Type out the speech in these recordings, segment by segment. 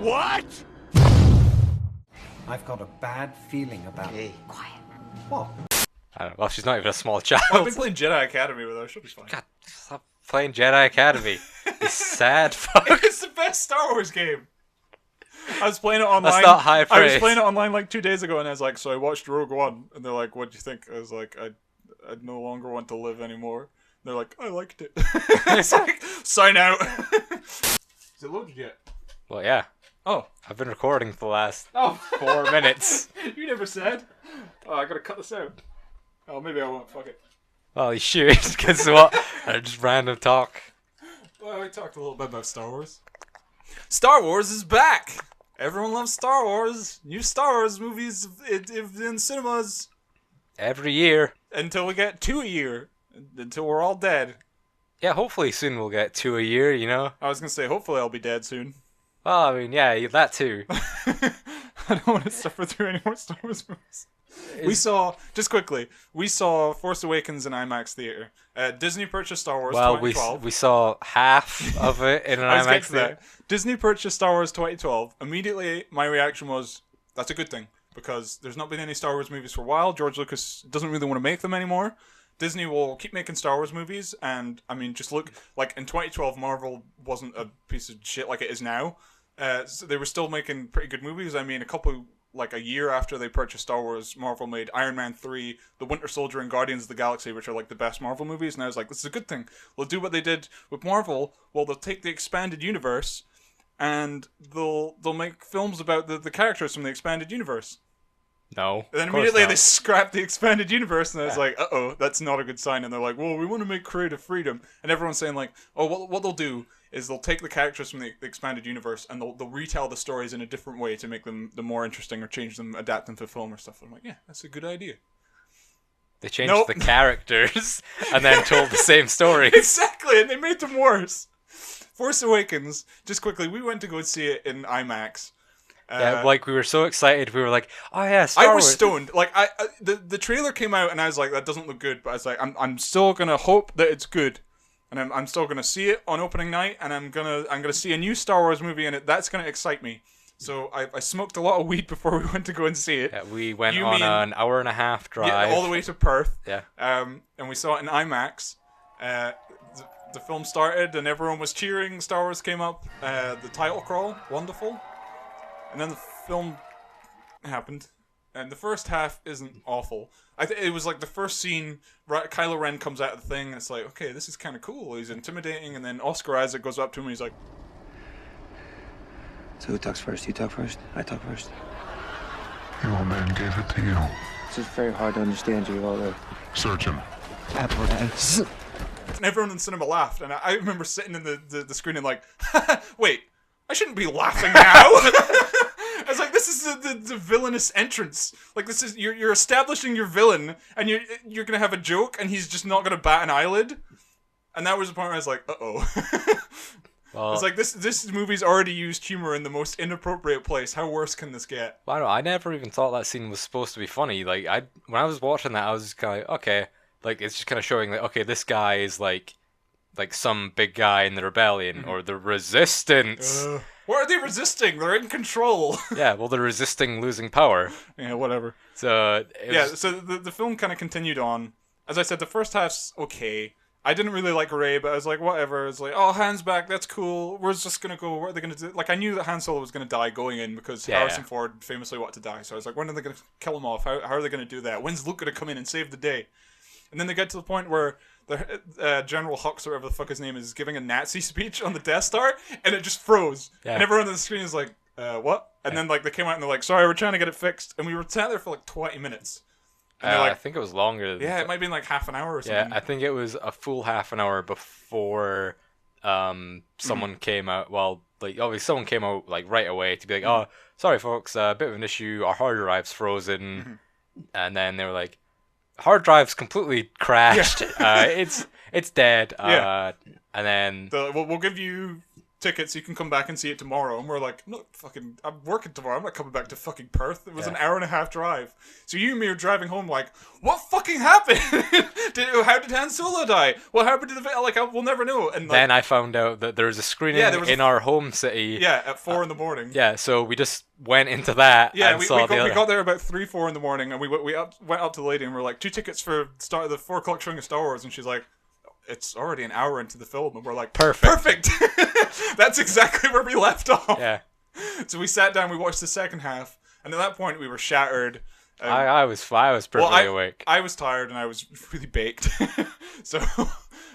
What? I've got a bad feeling about... Hey. Quiet. What? I don't know. Well, she's not even a small child. Well, I've been playing Jedi Academy with her. She'll be fine. God, stop playing Jedi Academy. You sad fuck. It's the best Star Wars game. I was playing it online. That's not high praise. I was playing it online like 2 days ago, and I was like, so I watched Rogue One, and they're like, what'd you think? I was like, I no longer want to live anymore. And they're like, I liked it. It's like, sign out. Is it loaded yet? Well, yeah. Oh. I've been recording for the last Oh. 4 minutes. You never said. Oh, I gotta cut this out. Oh, maybe I won't. Fuck it. Well, you should, because what? Just random talk. Well, we talked a little bit about Star Wars. Star Wars is back! Everyone loves Star Wars. New Star Wars movies in cinemas. Every year. Until we get 2 a year. Until we're all dead. Yeah, hopefully soon we'll get 2 a year, you know? I was gonna say, hopefully I'll be dead soon. Well, I mean, yeah, that too. I don't want to suffer through any more Star Wars movies. We saw Force Awakens in IMAX theater. Disney purchased Star Wars 2012. we saw half of it in an IMAX theater. Disney purchased Star Wars 2012. Immediately, my reaction was, that's a good thing. Because there's not been any Star Wars movies for a while. George Lucas doesn't really want to make them anymore. Disney will keep making Star Wars movies. And, I mean, just look, like, in 2012, Marvel wasn't a piece of shit like it is now. So they were still making pretty good movies. I mean, a year after they purchased Star Wars, Marvel made Iron Man 3, The Winter Soldier, and Guardians of the Galaxy, which are like the best Marvel movies. And I was like, this is a good thing. They'll do what they did with Marvel. Well, they'll take the expanded universe and they'll make films about the characters from the expanded universe. No. And then immediately they scrapped the expanded universe, and I was like, uh-oh, that's not a good sign. And they're like, well, we want to make creative freedom. And everyone's saying like, oh, what they'll do is they'll take the characters from the expanded universe and they'll retell the stories in a different way to make them the more interesting or change them, adapt them to film or stuff. I'm like, yeah, that's a good idea. They changed the characters and then told the same story. Exactly, and they made them worse. Force Awakens, just quickly, we went to go see it in IMAX. Yeah, like we were so excited. We were like, "Oh yeah, Star Wars." I was stoned. Like the trailer came out, and I was like, "That doesn't look good." But I was like, "I'm still gonna hope that it's good, and I'm still gonna see it on opening night, and I'm gonna see a new Star Wars movie, and that's gonna excite me." So I smoked a lot of weed before we went to go and see it. Yeah, we went on an hour and a half drive, all the way to Perth. Yeah. And we saw it in IMAX. The film started, and everyone was cheering. Star Wars came up. The title crawl, wonderful. And then the film happened, and the first half isn't awful. It was like the first scene, Kylo Ren comes out of the thing, and it's like, okay, this is kind of cool. He's intimidating, and then Oscar Isaac goes up to him, and he's like... So who talks first? You talk first? I talk first? Your old man gave it to you. It's just very hard to understand you all the... Search him. apparatus. And everyone in the cinema laughed, and I remember sitting in the screen and like, wait, I shouldn't be laughing now. I was like, this is the villainous entrance. Like, this is you're establishing your villain, and you're gonna have a joke, and he's just not gonna bat an eyelid. And that was the point where I was like, uh-oh. Well, it's like this movie's already used humor in the most inappropriate place. How worse can this get? Well, I don't know, I never even thought that scene was supposed to be funny. Like, when I was watching that, I was just kind of like, okay, like it's just kind of showing that okay, this guy is like some big guy in the rebellion or the resistance. What are they resisting? They're in control. Yeah, well, they're resisting losing power. Yeah, whatever. So so the film kind of continued on. As I said, the first half's okay. I didn't really like Rey, but I was like, whatever. It's like, oh, Han's back, that's cool. We're just gonna go. What are they gonna do? Like, I knew that Han Solo was gonna die going in because Harrison Ford famously wanted to die. So I was like, when are they gonna kill him off? How are they gonna do that? When's Luke gonna come in and save the day? And then they get to the point where the General Hux, or whatever the fuck his name is giving a Nazi speech on the Death Star, and it just froze. Yeah. And everyone on the screen is like, what? And then like they came out and they're like, sorry, we're trying to get it fixed. And we were sat there for like 20 minutes. And like, I think it was longer. Yeah, it might have been like half an hour or something. Yeah, I think it was a full half an hour before someone came out. Well, like obviously someone came out like right away to be like, oh, sorry folks, a bit of an issue. Our hard drive's frozen. And then they were like, hard drive's completely crashed. It's dead. And then we'll give you tickets. You can come back and see it tomorrow. And we're like, no, fucking, I'm working tomorrow. I'm not coming back to fucking Perth. It was an hour and a half drive. So you and me are driving home like, what fucking happened? How did Han Solo die? What happened to the... Like, we'll never know. And then I found out that there was a screening in our home city. Yeah, at 4 in the morning. Yeah, so we just went into that and saw we got there about 3, 4 in the morning, and we went up to the lady and we were like, 2 tickets for the 4 o'clock showing of Star Wars, and she's like, it's already an hour into the film, and we're like, perfect. That's exactly where we left off. Yeah. So we sat down, we watched the second half, and at that point we were shattered. I was perfectly awake. I was tired and I was really baked. So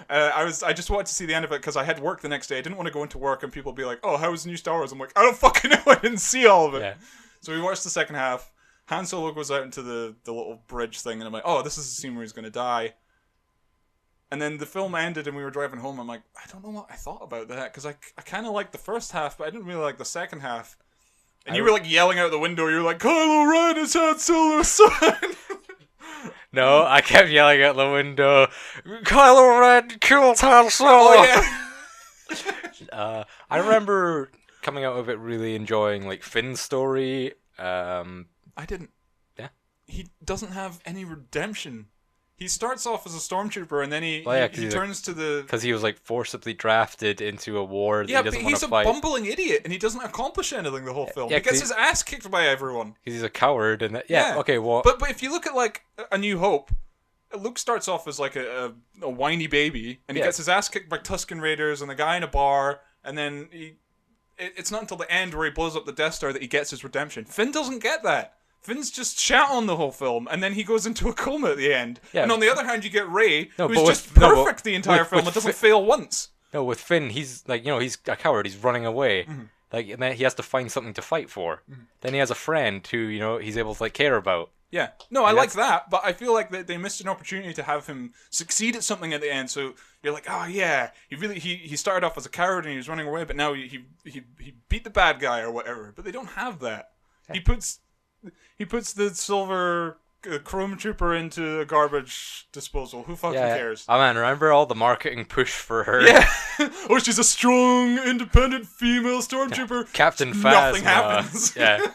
I just wanted to see the end of it because I had work the next day. I didn't want to go into work and people be like, "Oh, how was the new Star Wars?" I'm like, I don't fucking know. I didn't see all of it. Yeah. So we watched the second half. Han Solo goes out into the little bridge thing, and I'm like, "Oh, this is the scene where he's gonna die." And then the film ended and we were driving home. I'm like, I don't know what I thought about that because I kind of liked the first half, but I didn't really like the second half. And you were like yelling out the window. You were like, "Kylo Ren is Han Solo's son." No, I kept yelling out the window, "Kylo Ren killed Han Solo!" Oh, yeah. I remember coming out of it really enjoying like Finn's story. I didn't. Yeah. He doesn't have any redemption. He starts off as a stormtrooper and then he turns to the... Because he was like forcibly drafted into a war that he doesn't want to fight. Yeah, but he's a bumbling idiot and he doesn't accomplish anything the whole film. Yeah, he gets his ass kicked by everyone. Because he's a coward. And okay, well... But if you look at like A New Hope, Luke starts off as like a whiny baby and he gets his ass kicked by Tusken Raiders and the guy in a bar, and then it's not until the end where he blows up the Death Star that he gets his redemption. Finn doesn't get that. Finn's just shat on the whole film, and then he goes into a coma at the end. Yeah. And on the other hand, you get Rey, who's just perfect the entire film and doesn't fail once. No, with Finn, he's like, he's a coward. He's running away. Mm-hmm. Like, and then he has to find something to fight for. Mm-hmm. Then he has a friend who, he's able to like care about. Yeah. No, I like that, but I feel like they missed an opportunity to have him succeed at something at the end. So you're like, oh yeah, he started off as a coward and he was running away, but now he beat the bad guy or whatever. But they don't have that. Yeah. He puts the silver chrome trooper into a garbage disposal. Who fucking cares? Oh man, remember all the marketing push for her? Yeah. Oh, she's a strong, independent female stormtrooper. Captain Phasma. Nothing happens. Yeah.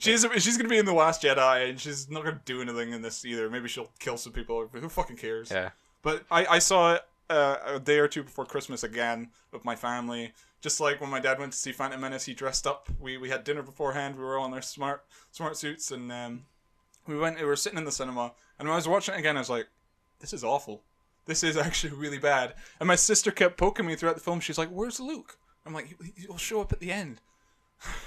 She's going to be in The Last Jedi, and she's not going to do anything in this either. Maybe she'll kill some people. Who fucking cares? Yeah. But I saw it a day or two before Christmas again with my family. Just like when my dad went to see Phantom Menace, he dressed up. We had dinner beforehand. We were all in our smart suits, and we were sitting in the cinema. And when I was watching it again, I was like, "This is awful. This is actually really bad." And my sister kept poking me throughout the film. She's like, "Where's Luke?" I'm like, "He'll show up at the end."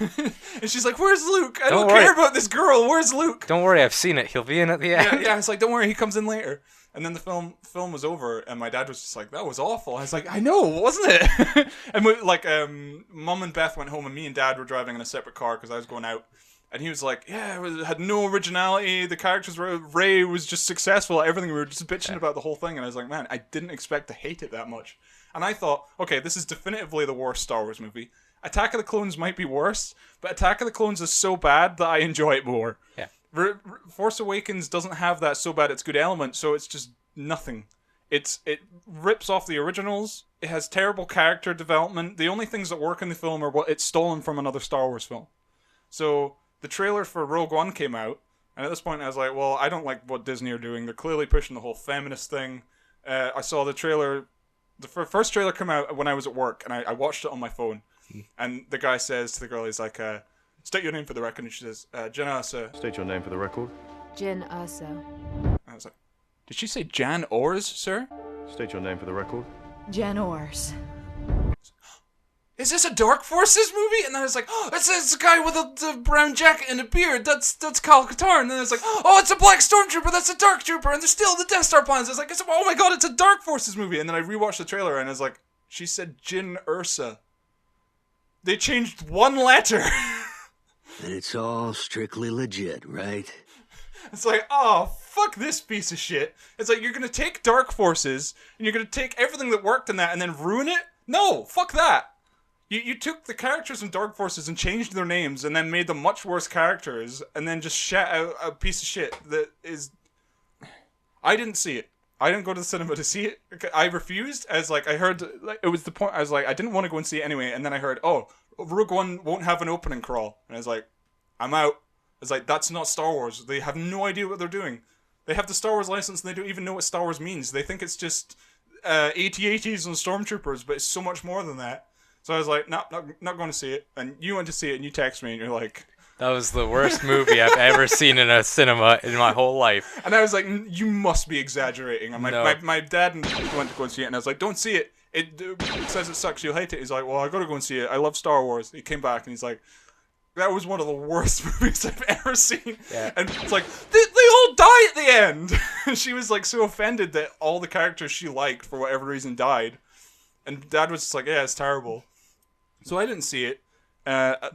And she's like, "Where's Luke? I don't care about this girl. Where's Luke?" Don't worry, I've seen it. He'll be in at the end. Yeah, it's like, don't worry, he comes in later. And then the film was over, and my dad was just like, "That was awful." I was like, "I know, wasn't it?" And Mum and Beth went home, and me and Dad were driving in a separate car because I was going out. And he was like, "Yeah, it had no originality. The characters were... Rey was just successful at everything. We were just bitching about the whole thing." And I was like, "Man, I didn't expect to hate it that much." And I thought, okay, this is definitively the worst Star Wars movie. Attack of the Clones might be worse, but Attack of the Clones is so bad that I enjoy it more. Yeah. Force Awakens doesn't have that so bad it's good element, so it's just nothing. It rips off the originals. It has terrible character development. The only things that work in the film are what it's stolen from another Star Wars film. So the trailer for Rogue One came out, and at this point I was like, well, I don't like what Disney are doing. They're clearly pushing the whole feminist thing. I saw the trailer, the first trailer come out when I was at work, and I watched it on my phone. And the guy says to the girl, he's like, "State your name for the record." And she says, "Jen Ursa." State your name for the record. Jyn Erso. I was like, "Did she say Jan Ors, sir?" State your name for the record. Jen Ors. Is this a Dark Forces movie? And then I was like, "Oh, it's a guy with a brown jacket and a beard. That's Kyle Katarn." And then it's like, "Oh, it's a black stormtrooper. That's a dark trooper. And there's still the Death Star plans." I was like, "Oh my god, it's a Dark Forces movie." And then I rewatched the trailer and I was like, she said Jyn Ursa. They changed one letter. And it's all strictly legit, right? It's like, oh, fuck this piece of shit. It's like, you're going to take Dark Forces, and you're going to take everything that worked in that and then ruin it? No, fuck that. You took the characters from Dark Forces and changed their names and then made them much worse characters and then just shat out a piece of shit that is... I didn't see it. I didn't go to the cinema to see it. I refused, as like I heard, like it was the point. I was like, I didn't want to go and see it anyway, and then I heard, oh, Rogue One won't have an opening crawl, and I was like, I'm out. I was like, that's not Star Wars. They have no idea what they're doing. They have the Star Wars license, and they don't even know what Star Wars means. They think it's just AT-ATs and stormtroopers, but it's so much more than that. So I was like, no, not going to see it. And you went to see it, and you text me, and you're like, That was the worst movie I've ever seen in a cinema in my whole life. and I was like, you must be exaggerating. And No. my dad went to go and see it, and I was like, don't see it. It says it sucks. You'll hate it. He's like, well, I got to go and see it. I love Star Wars. He came back, and he's like, that was one of the worst movies I've ever seen. Yeah. And it's like, they all die at the end. And she was like so offended that all the characters she liked for whatever reason died. And Dad was just like, yeah, it's terrible. So I didn't see it.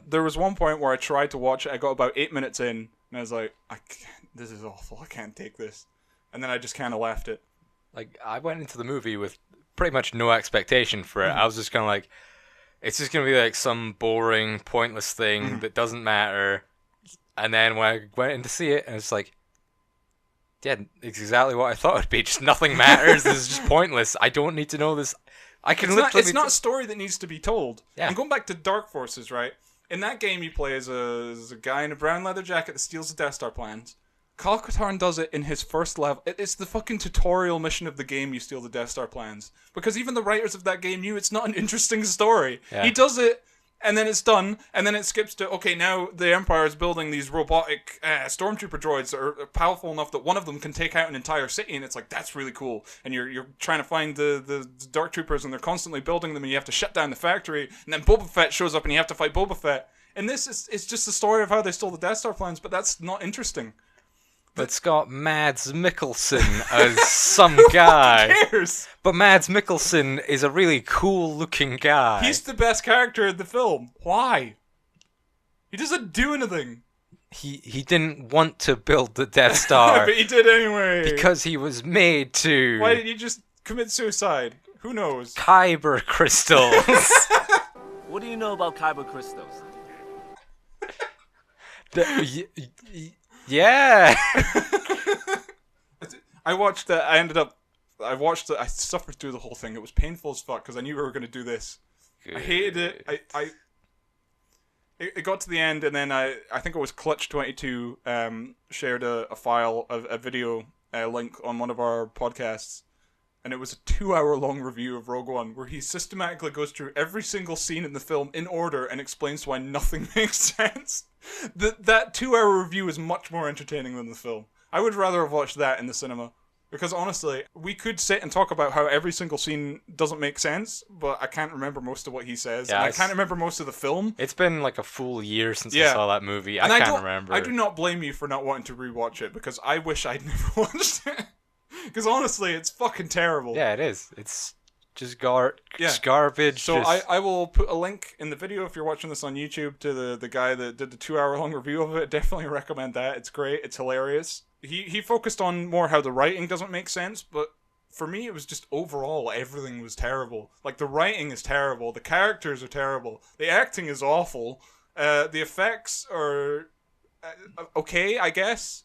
There was one point where I tried to watch it. I got about 8 minutes in, and I was like, this is awful. I can't take this. And then I just kind of left it. Like, I went into the movie with pretty much no expectation for it. I was just kind of like, it's just going to be like some boring, pointless thing that doesn't matter. And then when I went in to see it, and it's like, yeah, it's exactly what I thought it'd be. Just nothing matters. This is just pointless. I don't need to know this. I can It's not a story that needs to be told. Yeah. And going back to Dark Forces, right? In that game, you play as a guy in a brown leather jacket that steals the Death Star plans. Kyle Katarn does it in his first level. It's the fucking tutorial mission of the game, you steal the Death Star plans. Because even the writers of that game knew it's not an interesting story. Yeah. He does it, and then it's done, and then it skips to, okay, now the Empire is building these robotic stormtrooper droids that are powerful enough that one of them can take out an entire city, and it's like, that's really cool. And you're trying to find the Dark Troopers, and they're constantly building them, and you have to shut down the factory, and then Boba Fett shows up, and you have to fight Boba Fett. And this it's just the story of how they stole the Death Star plans, but that's not interesting. It's got Mads Mikkelsen as some guy. Who cares? But Mads Mikkelsen is a really cool-looking guy. He's the best character in the film. Why? He doesn't do anything. He didn't want to build the Death Star But he did anyway. because he was made to. Why did he just commit suicide? Who knows? Kyber crystals. What do you know about kyber crystals? Yeah. I watched that. I watched it. I suffered through the whole thing. It was painful as fuck because I knew we were going to do this. I hated it. It got to the end, and then I think it was Clutch22 shared a file, a video link on one of our podcasts, and it was a 2-hour-long review of Rogue One where he systematically goes through every single scene in the film in order and explains why nothing makes sense. That 2-hour review is much more entertaining than the film. I would rather have watched that in the cinema. Because honestly, we could sit and talk about how every single scene doesn't make sense, but I can't remember most of what he says. Yeah, and I can't remember most of the film. It's been like a full year since I Yeah. saw that movie. And I don't- can't remember. I do not blame you for not wanting to rewatch it, because I wish I'd never watched it. Because honestly, it's fucking terrible. Yeah, it is. It's just Yeah. garbage. So just... I will put a link in the video if you're watching this on YouTube to the guy that did the 2-hour-long review of it. Definitely recommend that. It's great. It's hilarious. He focused on more how the writing doesn't make sense, but for me it was just overall everything was terrible. Like, the writing is terrible, the characters are terrible, the acting is awful, the effects are okay, I guess.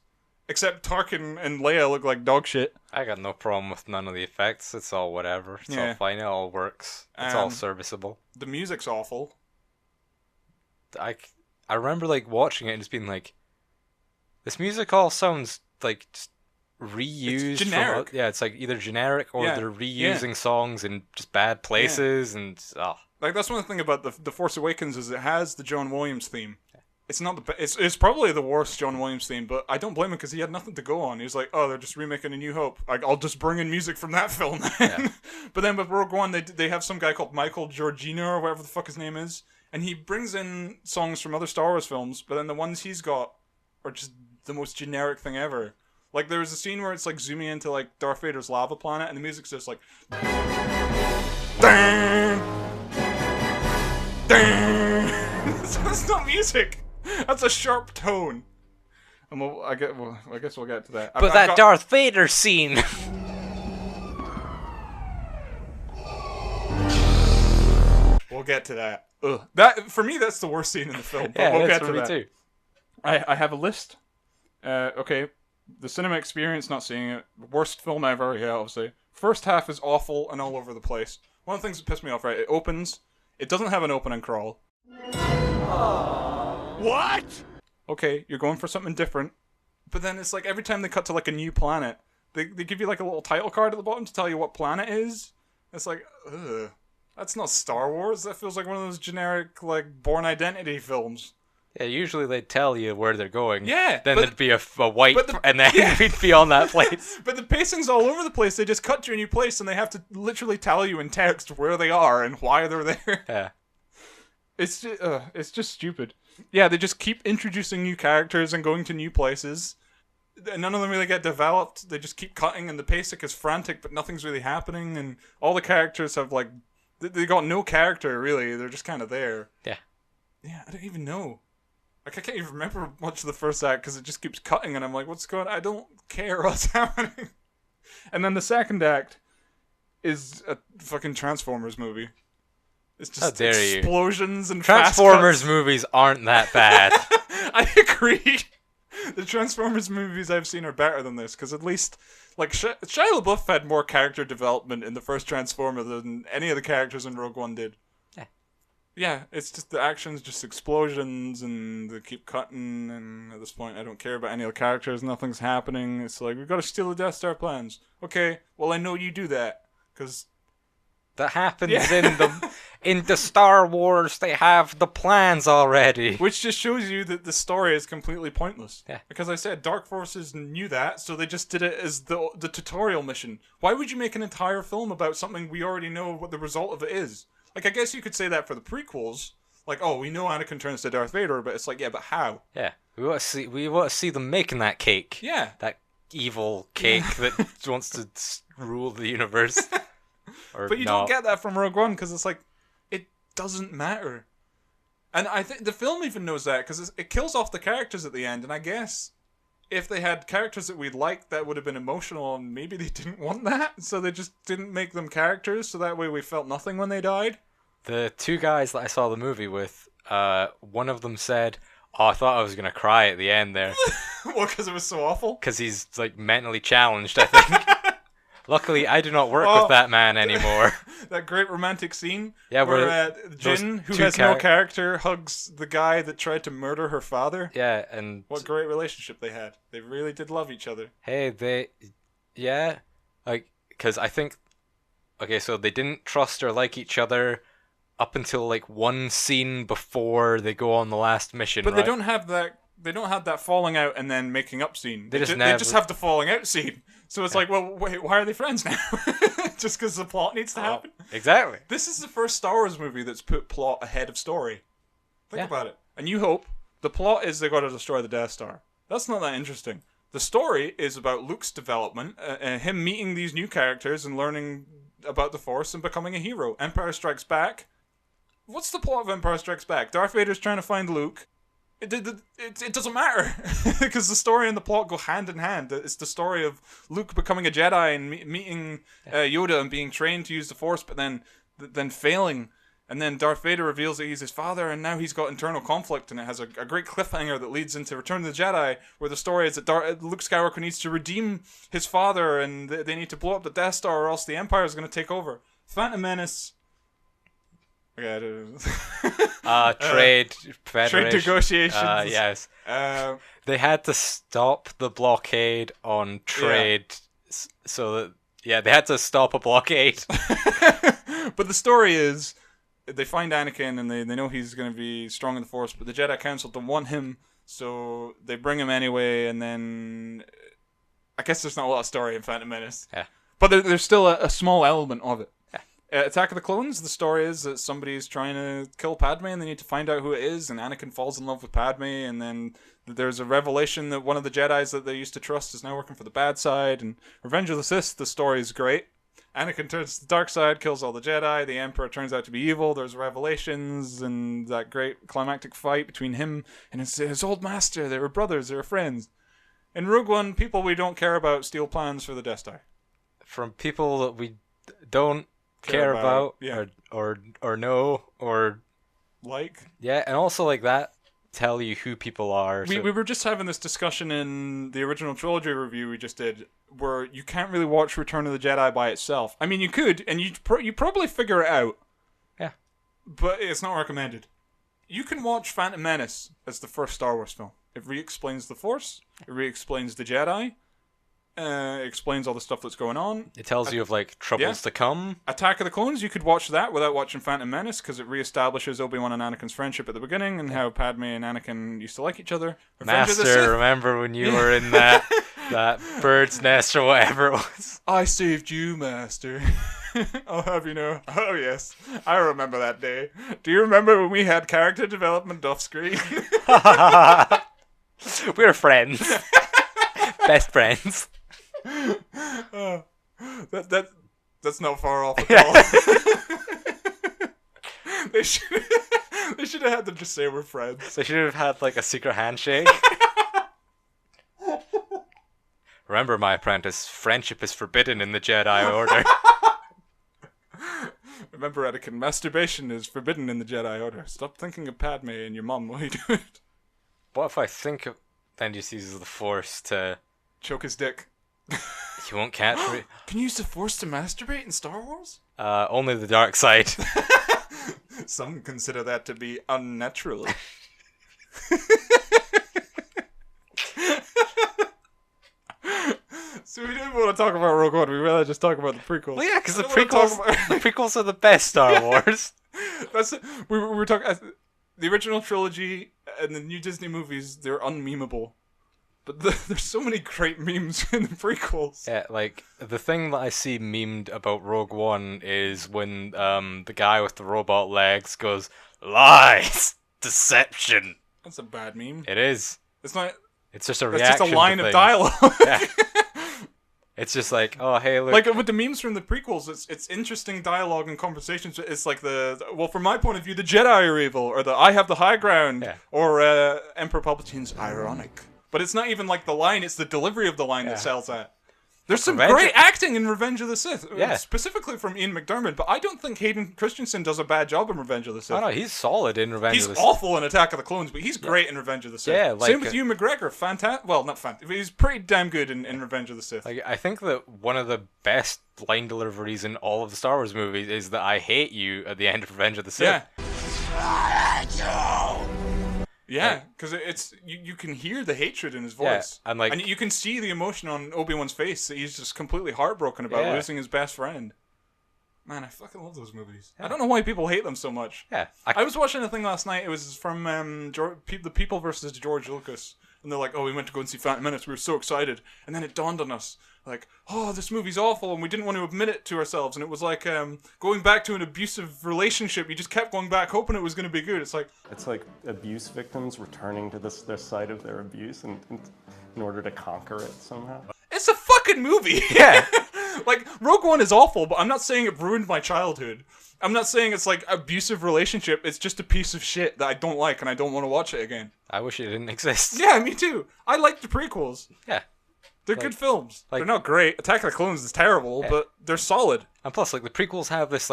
Except Tarkin and Leia look like dog shit. I got no problem with none of the effects. It's all whatever. It's all fine. It all works. It's all serviceable. The music's awful. I remember like watching it and just being like, this music all sounds like just reused. It's generic. It's like either generic or Yeah, they're reusing songs in just bad places and Like, that's one thing about the Force Awakens is it has the John Williams theme. It's not the it's probably the worst John Williams theme, but I don't blame him because he had nothing to go on. He was like, oh, they're just remaking A New Hope. I'll just bring in music from that film. Yeah. But then with Rogue One, they have some guy called Michael Giorgino or whatever the fuck his name is, and he brings in songs from other Star Wars films, but then the ones he's got are just the most generic thing ever. Like, there was a scene where it's like zooming into like Darth Vader's lava planet, and the music's just like, dang, dang. That's not music. That's a sharp tone. And I guess we'll get to that. But that Darth Vader scene. We'll get to that. Ugh. That for me, that's the worst scene in the film. But Yeah, we'll that's get for to me that. too. I have a list. Okay. The cinema experience, not seeing it. Worst film ever, yeah, obviously. First half is awful and all over the place. One of the things that pissed me off, right? It opens. It doesn't have an open and crawl. What? Okay, you're going for something different. But then it's like every time they cut to like a new planet, they give you like a little title card at the bottom to tell you what planet it is. It's like, ugh. That's not Star Wars. That feels like one of those generic, like, Bourne Identity films. Yeah, usually they'd tell you where they're going. Yeah. Then there'd be a white, and then we'd be on that place. But the pacing's all over the place. They just cut to a new place, and they have to literally tell you in text where they are and why they're there. Yeah. It's just stupid. Yeah, they just keep introducing new characters and going to new places. And none of them really get developed. They just keep cutting, and the pacing is frantic, but nothing's really happening. And all the characters have, like, they got no character, really. They're just kind of there. Yeah. Yeah, I don't even know. Like, I can't even remember much of the first act because it just keeps cutting, and I'm like, what's going on? I don't care what's happening. And then the second act is a fucking Transformers movie. It's just How dare you. explosions and Transformers fast cuts. movies aren't that bad. I agree. The Transformers movies I've seen are better than this, because at least, like, Shia LaBeouf had more character development in the first Transformer than any of the characters in Rogue One did. Yeah, it's just the action's just explosions, and they keep cutting, and at this point I don't care about any of the characters, nothing's happening. It's like, we've got to steal the Death Star plans. Okay, well I know you do that, because... That happens in the Star Wars, they have the plans already. Which just shows you that the story is completely pointless. Yeah. Because I said Dark Forces knew that, so they just did it as the tutorial mission. Why would you make an entire film about something we already know what the result of it is? Like, I guess you could say that for the prequels. Like, oh, we know Anakin turns to Darth Vader, but it's like, yeah, but how? Yeah, we want to see them making that cake. Yeah. That evil cake that wants to rule the universe. But you don't get that from Rogue One, because it's like, it doesn't matter. And I think the film even knows that, because it kills off the characters at the end, and I guess if they had characters that we'd like, that would have been emotional, and maybe they didn't want that, so they just didn't make them characters, so that way we felt nothing when they died. The two guys that I saw the movie with, one of them said, "Oh, I thought I was gonna cry at the end there." Well, because it was so awful? Because he's, like, mentally challenged, I think. Luckily, I do not work with that man anymore. That great romantic scene where Jin, who has no character, hugs the guy that tried to murder her father. Yeah, and... What great relationship they had. They really did love each other. Hey, yeah, like, because I think... Okay, so they didn't trust or like each other up until, like, one scene before they go on the last mission, But right? they don't have that falling out and then making up scene. They just have the falling out scene. So it's like, well, wait, why are they friends now? Just because the plot needs to happen? Exactly. This is the first Star Wars movie that's put plot ahead of story. Think about it. A New Hope, the plot is they got to destroy the Death Star. That's not that interesting. The story is about Luke's development, him meeting these new characters and learning about the Force and becoming a hero. Empire Strikes Back. What's the plot of Empire Strikes Back? Darth Vader's trying to find Luke. It doesn't matter, because the story and the plot go hand in hand. It's the story of Luke becoming a Jedi and meeting Yoda and being trained to use the Force, but then failing. And then Darth Vader reveals that he's his father, and now he's got internal conflict, and it has a great cliffhanger that leads into Return of the Jedi, where the story is that Luke Skywalker needs to redeem his father, and they need to blow up the Death Star, or else the Empire is going to take over. Phantom Menace... Trade negotiations. Yes. They had to stop the blockade on trade, so that they had to stop a blockade. But the story is, they find Anakin and they know he's going to be strong in the Force, but the Jedi Council don't want him, so they bring him anyway. And then I guess there's not a lot of story in Phantom Menace. Yeah. But there's still a small element of it. Attack of the Clones, the story is that somebody's trying to kill Padme and they need to find out who it is, and Anakin falls in love with Padme, and then there's a revelation that one of the Jedis that they used to trust is now working for the bad side. And Revenge of the Sith, the story is great. Anakin turns to the dark side, kills all the Jedi, the Emperor turns out to be evil, there's revelations, and that great climactic fight between him and his old master. They were brothers, they were friends. In Rogue One, people we don't care about steal plans for the Death Star. From people that we don't care about yeah. or know or like. Yeah, and also like that tell you who people are. We were just having this discussion in the original trilogy review we just did, where you can't really watch Return of the Jedi by itself. I mean, you could, and you probably figure it out. Yeah. But it's not recommended. You can watch Phantom Menace as the first Star Wars film. It re-explains the Force. It re-explains the Jedi. It explains all the stuff that's going on. It tells you of like troubles to come. Attack of the Clones, you could watch that without watching Phantom Menace because it re-establishes Obi-Wan and Anakin's friendship at the beginning and how Padme and Anakin used to like each other. Revenge of the Sith. Master, remember when you were in that bird's nest or whatever it was? I saved you, Master. I'll have you know. Oh yes, I remember that day. Do you remember when we had character development off screen? We were friends. Best friends. That's not far off at all. They should have had to just say we're friends. They should have had like a secret handshake. Remember, my apprentice, friendship is forbidden in the Jedi Order. Remember, Anakin, masturbation is forbidden in the Jedi Order. Stop thinking of Padme and your mom while you do it. What if I think of Benji uses the Force to choke his dick? He won't catch me. Can you use the Force to masturbate in Star Wars? Only the dark side. Some consider that to be unnatural. So we didn't want to talk about Rogue One. We rather just talk about the prequels. Well, yeah, because the prequels are the best Star Wars. We were talking. The original trilogy and the new Disney movies, they're unmemeable. But there's so many great memes in the prequels. Yeah, like, the thing that I see memed about Rogue One is when the guy with the robot legs goes, lies! Deception! That's a bad meme. It is. It's not... It's just a That's reaction just a line to of things. dialogue. Yeah. It's just like, oh, hey, look. Like, with the memes from the prequels, it's interesting dialogue and conversations. It's like well, from my point of view, the Jedi are evil, or the I have the high ground, or Emperor Palpatine's ironic. But it's not even like the line, it's the delivery of the line that sells that. There's some great acting in Revenge of the Sith, specifically from Ian McDiarmid, but I don't think Hayden Christensen does a bad job in Revenge of the Sith. Oh no, he's solid in Revenge of the Sith. He's awful in Attack of the Clones, but he's great in Revenge of the Sith. Yeah, like, same with Ewan McGregor, fantastic. Well, not fantastic, but he's pretty damn good in Revenge of the Sith. Like, I think that one of the best line deliveries in all of the Star Wars movies is that I hate you at the end of Revenge of the Sith. Yeah, because it's you can hear the hatred in his voice, and like, and you can see the emotion on Obi-Wan's face that he's just completely heartbroken about losing his best friend. Man, I fucking love those movies. I don't know why people hate them so much. Yeah, I was watching a thing last night. It was from the People versus George Lucas, and they're like, "Oh, we went to go and see Phantom Menace. We were so excited," and then it dawned on us, like, "Oh, this movie's awful," and we didn't want to admit it to ourselves. And it was like going back to an abusive relationship. You just kept going back, hoping it was going to be good. It's like abuse victims returning to their side of their abuse in order to conquer it somehow. It's a fucking movie. Yeah. Like, Rogue One is awful, but I'm not saying it ruined my childhood. I'm not saying it's like abusive relationship. It's just a piece of shit that I don't like and I don't want to watch it again. I wish it didn't exist. Yeah, me too. I like the prequels. Yeah. They're good films. They're not great. Attack of the Clones is terrible, but they're solid. And plus, like, the prequels have this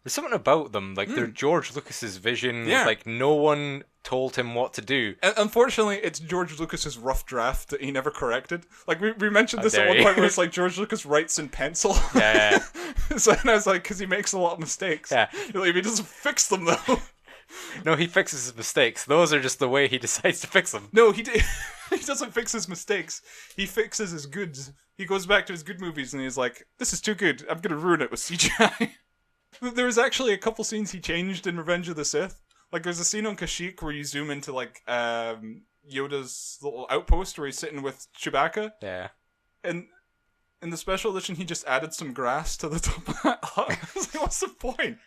there's something about them. Like, they're George Lucas's vision. Yeah. Like, no one told him what to do. And unfortunately, it's George Lucas's rough draft that he never corrected. Like, we mentioned this at one point where it's like George Lucas writes in pencil. Yeah. So, and I was like, because he makes a lot of mistakes. Yeah. Like, he doesn't fix them, though. No, he fixes his mistakes. Those are just the way he decides to fix them. No, he doesn't fix his mistakes. He fixes his goods. He goes back to his good movies and he's like, this is too good. I'm going to ruin it with CGI. There was actually a couple scenes he changed in Revenge of the Sith. Like, there's a scene on Kashyyyk where you zoom into, like, Yoda's little outpost where he's sitting with Chewbacca. Yeah. And in the special edition, he just added some grass to the top of that hut. I was like, what's the point?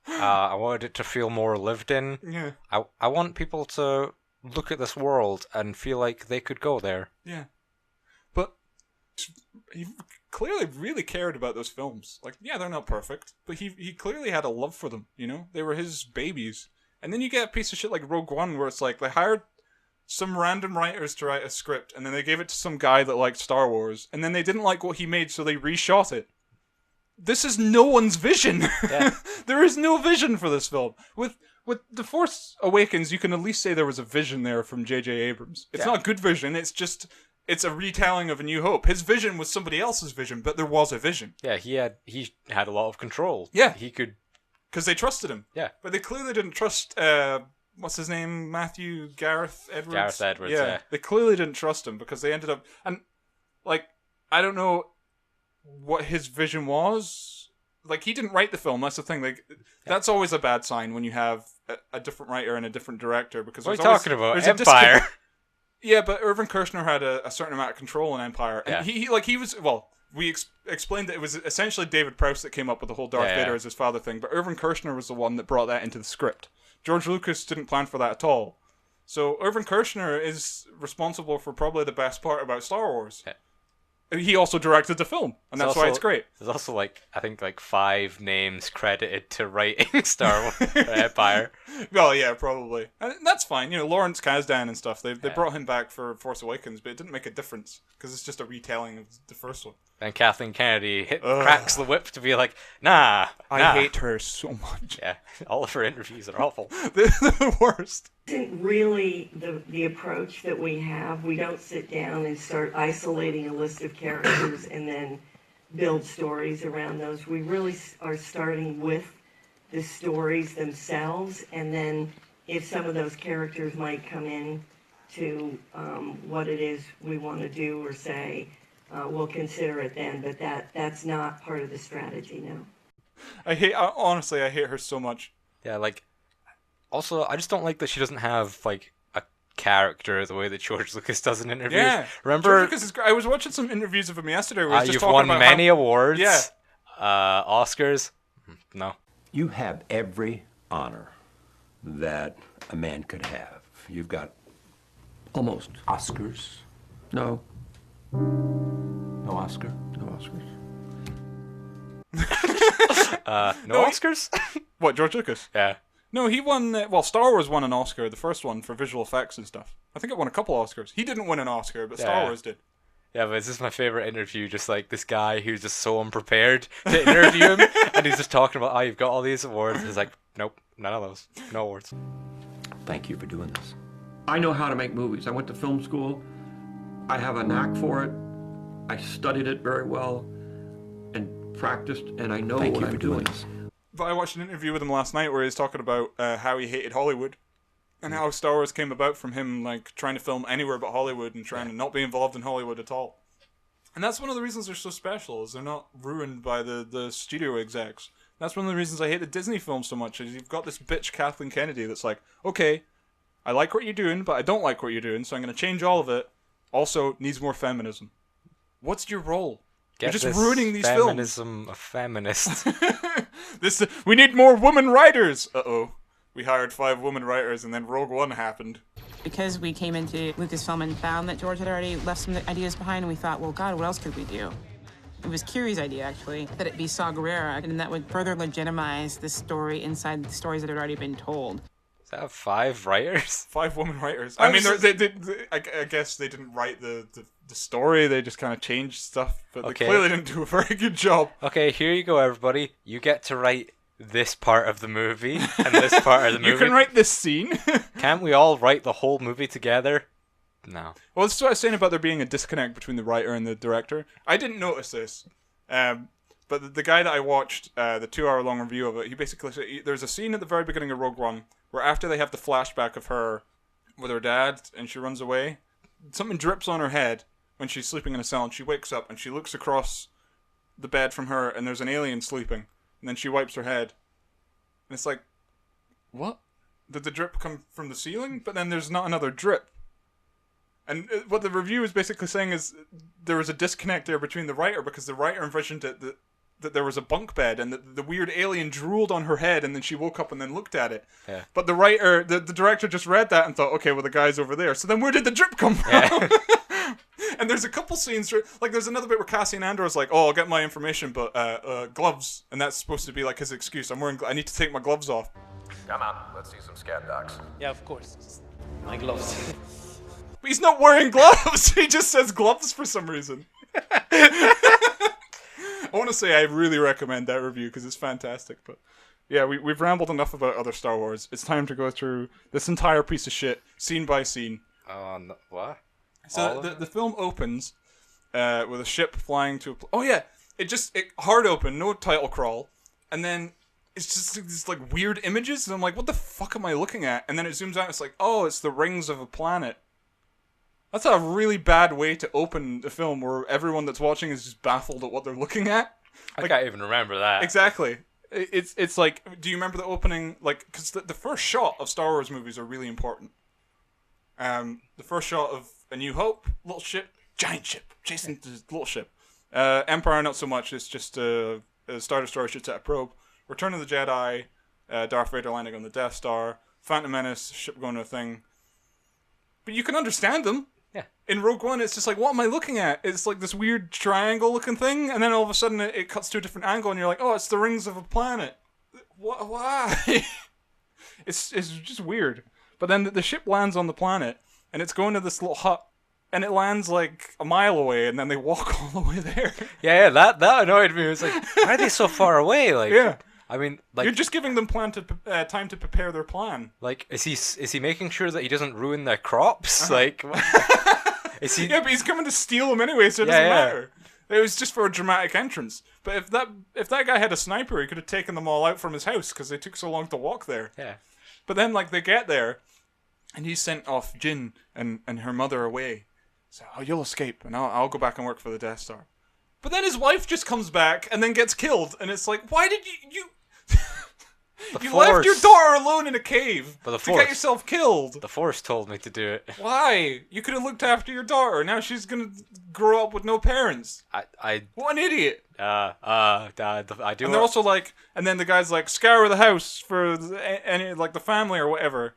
I wanted it to feel more lived in. Yeah. I want people to look at this world and feel like they could go there. Yeah. But he clearly really cared about those films. Like, yeah, they're not perfect, but he clearly had a love for them, you know? They were his babies. And then you get a piece of shit like Rogue One where it's like they hired some random writers to write a script and then they gave it to some guy that liked Star Wars and then they didn't like what he made so they reshot it. This is no one's vision. Yeah. There is no vision for this film. With with The Force Awakens, you can at least say there was a vision there from J.J. Abrams. It's not a good vision, it's a retelling of A New Hope. His vision was somebody else's vision, but there was a vision. Yeah, he had a lot of control. Yeah. He could... Because they trusted him. Yeah. But they clearly didn't trust, what's his name? Gareth Edwards? Gareth Edwards, yeah. They clearly didn't trust him because they ended up... And, like, I don't know what his vision was. Like, he didn't write the film, that's the thing. Like, that's always a bad sign when you have a different writer and a different director. Because what are you talking about? Empire. Yeah, but Irvin Kershner had a certain amount of control in Empire. And he was... Well, we explained that it was essentially David Prowse that came up with the whole Darth Vader as his father thing, but Irvin Kershner was the one that brought that into the script. George Lucas didn't plan for that at all. So Irvin Kershner is responsible for probably the best part about Star Wars. Yeah. He also directed the film, and that's why it's great. There's also, I think 5 names credited to writing Star Wars Empire. Well, yeah, probably. And that's fine. Lawrence Kasdan and stuff, they brought him back for Force Awakens, but it didn't make a difference, because it's just a retelling of the first one. And Kathleen Kennedy cracks the whip to be like, nah. I hate her so much. Yeah, all of her interviews are awful. They're the worst. Isn't really the approach that we have. We don't sit down and start isolating a list of characters and then build stories around those. We really are starting with the stories themselves, and then if some of those characters might come in to what it is we want to do or say, we'll consider it then, but that's not part of the strategy now. Honestly, I hate her so much. Yeah, also, I just don't like that she doesn't have, a character the way that George Lucas does in interviews. Yeah. Remember? George Lucas I was watching some interviews of him yesterday where he's just you've talking won about many awards. Yeah. Oscars? No. You have every honor that a man could have. You've got Almost. Oscars. No. No Oscar? No Oscars. No Oscars? What, George Lucas? Yeah. No, he won... Star Wars won an Oscar, the first one, for visual effects and stuff. I think it won a couple Oscars. He didn't win an Oscar, but Star Wars did. Yeah, but this is my favorite interview, just this guy who's just so unprepared to interview him, and he's just talking about, you've got all these awards. He's like, nope, none of those. No awards. Thank you for doing this. I know how to make movies. I went to film school. I have a knack for it. I studied it very well and practiced, and I know what I'm doing. But I watched an interview with him last night where he was talking about how he hated Hollywood and how Star Wars came about from him trying to film anywhere but Hollywood and trying to not be involved in Hollywood at all. And that's one of the reasons they're so special, is they're not ruined by the studio execs. That's one of the reasons I hate the Disney films so much, is you've got this bitch Kathleen Kennedy that's like, okay, I like what you're doing, but I don't like what you're doing, so I'm going to change all of it. Also, needs more feminism. What's your role? You're just ruining these films. Feminism of feminists. We need more women writers. Uh-oh. We hired 5 women writers and then Rogue One happened. Because we came into Lucasfilm and found that George had already left some ideas behind, and we thought, well, God, what else could we do? It was Curie's idea, actually, that it be Saw Gerrera, and that would further legitimize the story inside the stories that had already been told. Is that 5 writers? 5 women writers. I mean, I guess they didn't write the story, they just kind of changed stuff, but they clearly didn't do a very good job. Okay, here you go, everybody. You get to write this part of the movie and this part of the movie. You can write this scene. Can't we all write the whole movie together? No. Well, this is what I was saying about there being a disconnect between the writer and the director. I didn't notice this, but the guy that I watched the 2-hour-long review of it, he basically said there's a scene at the very beginning of Rogue One where after they have the flashback of her with her dad and she runs away, something drips on her head when she's sleeping in a cell, and she wakes up and she looks across the bed from her and there's an alien sleeping, and then she wipes her head. And it's like, what? Did the drip come from the ceiling? But then there's not another drip. And what the review is basically saying is there was a disconnect there between the writer, because the writer envisioned it that there was a bunk bed and the weird alien drooled on her head and then she woke up and then looked at it. Yeah. But the writer, the director just read that and thought, okay, well, the guy's over there. So then where did the drip come from? Yeah. And there's a couple scenes where, there's another bit where Cassian Andor's like, oh, I'll get my information, but gloves. And that's supposed to be like his excuse. I need to take my gloves off. Come on, let's see some scan docs. Yeah, of course. My gloves. But he's not wearing gloves. He just says gloves for some reason. I want to say I really recommend that review because it's fantastic. But Yeah, we've rambled enough about other Star Wars. It's time to go through this entire piece of shit, scene by scene. No, what? So the film opens with a ship flying to... Oh yeah, it hard open, no title crawl, and then it's just these like weird images, and I'm like, what the fuck am I looking at? And then it zooms out, it's like, oh, it's the rings of a planet. That's a really bad way to open a film where everyone that's watching is just baffled at what they're looking at. I can't even remember that. Exactly. It's like, do you remember the opening? Like, because the first shot of Star Wars movies are really important. The first shot of A New Hope, little ship, giant ship, chasing the little ship. Empire, not so much. It's just a Star Destroyer shoots at a probe. Return of the Jedi, Darth Vader landing on the Death Star. Phantom Menace, ship going to a thing. But you can understand them. Yeah. In Rogue One, it's just like, what am I looking at? It's like this weird triangle-looking thing, and then all of a sudden it cuts to a different angle, and you're like, oh, it's the rings of a planet. Why? It's just weird. But then the ship lands on the planet, and it's going to this little hut, and it lands like a mile away, and then they walk all the way there. Yeah, that annoyed me. It was like, why are they so far away? Like, yeah. I mean, like, you're just giving them time to prepare their plan. Like, is he making sure that he doesn't ruin their crops? Uh-huh. Like, is he? Yeah, but he's coming to steal them anyway, so it doesn't matter. It was just for a dramatic entrance. But if that guy had a sniper, he could have taken them all out from his house because they took so long to walk there. Yeah. But then, like, they get there, and he sent off Jyn and her mother away. So, oh, you'll escape, and I'll go back and work for the Death Star. But then his wife just comes back and then gets killed, and it's like, why did you you left your daughter alone in a cave to get yourself killed? The Force told me to do it. Why? You could have looked after your daughter. Now she's gonna grow up with no parents. What an idiot. I do. And they're also like, and then the guy's like, scour the house for any like the family or whatever.